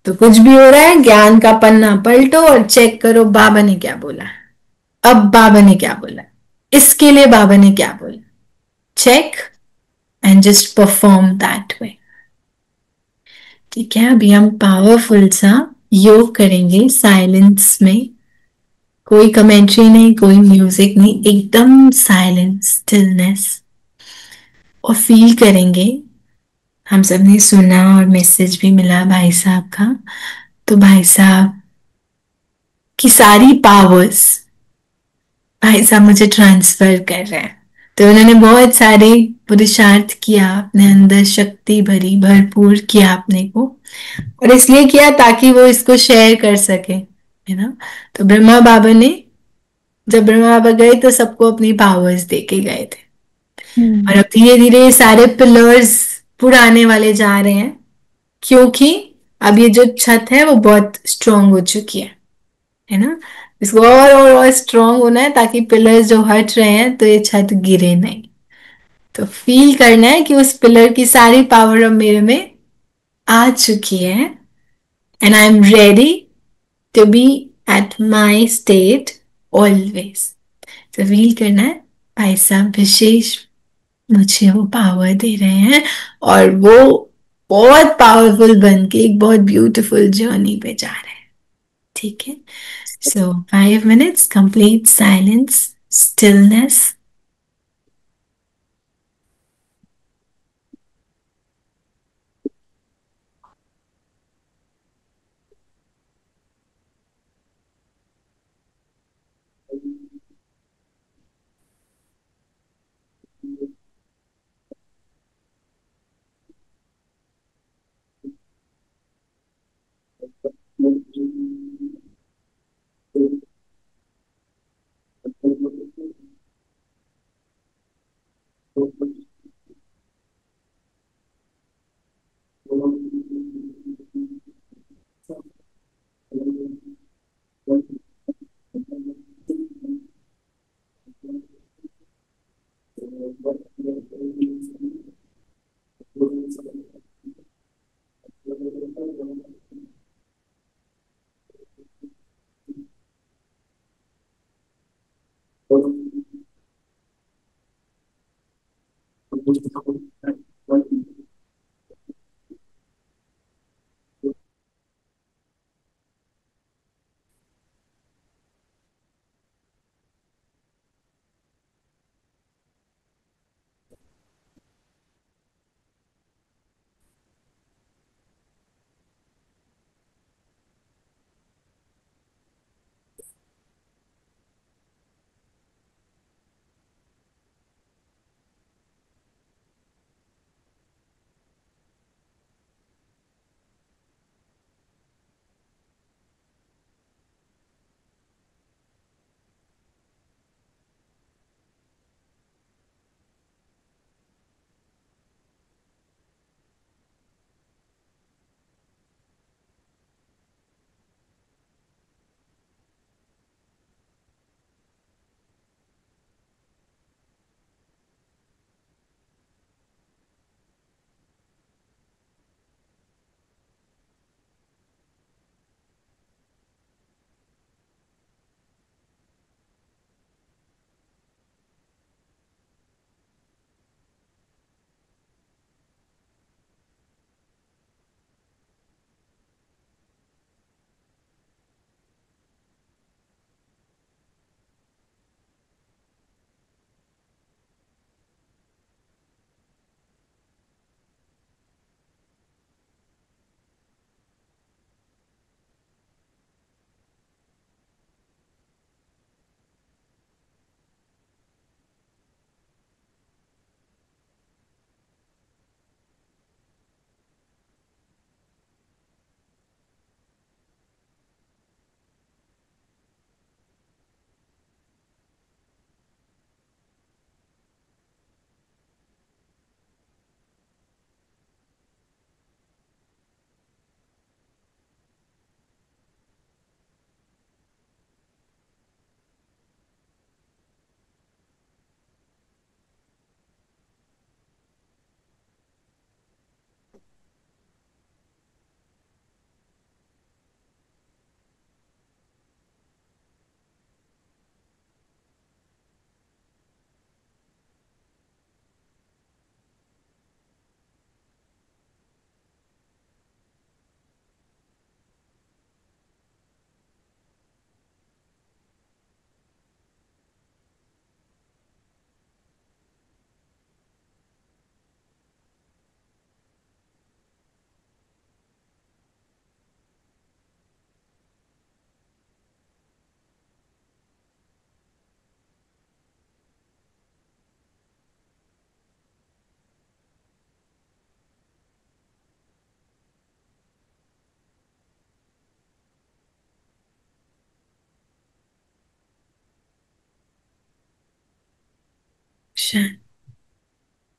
तो कुछ भी हो रहा है, ज्ञान का पन्ना पलटो और चेक करो बाबा ने क्या बोला, अब बाबा ने क्या बोला, इसके लिए बाबा ने क्या बोला, check and just perform that way. ठीक है। अभी हम पावरफुल सा योग करेंगे साइलेंस में, कोई कमेंट्री नहीं, कोई म्यूजिक नहीं, एकदम साइलेंस, स्टिलनेस, और फील करेंगे। हम सब ने सुना और मैसेज भी मिला भाई साहब का, तो भाई साहब की सारी पावर्स भाई साहब मुझे ट्रांसफर कर रहे हैं। तो उन्होंने बहुत सारे पुरुषार्थ किया, अपने अंदर शक्ति भरी, भरपूर किया अपने को, और इसलिए किया ताकि वो इसको शेयर कर सके, है ना। तो ब्रह्मा बाबा ने, जब ब्रह्मा बाबा गए तो सबको अपनी पावर्स देके गए थे, और अब धीरे धीरे सारे पिलर्स पुराने वाले जा रहे हैं, क्योंकि अब ये जो छत है वो बहुत स्ट्रांग हो चुकी है ना। इसको और स्ट्रांग होना है ताकि पिलर्स जो हट रहे हैं तो ये छत गिरे नहीं। तो फील करना है कि उस पिलर की सारी पावर अब मेरे में आ चुकी है, and I am ready to be at my state always. तो फील करना है भाई साहब विशेष मुझे वो पावर दे रहे हैं, और वो बहुत पावरफुल बन के एक बहुत ब्यूटीफुल जर्नी पे जा रहे हैं। ठीक है। सो 5 minutes complete silence, stillness.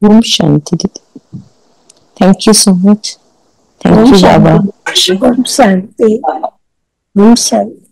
ओम शांति दीदी, thank you so much, thank you बाबा। ओम शांति, ओम शांति।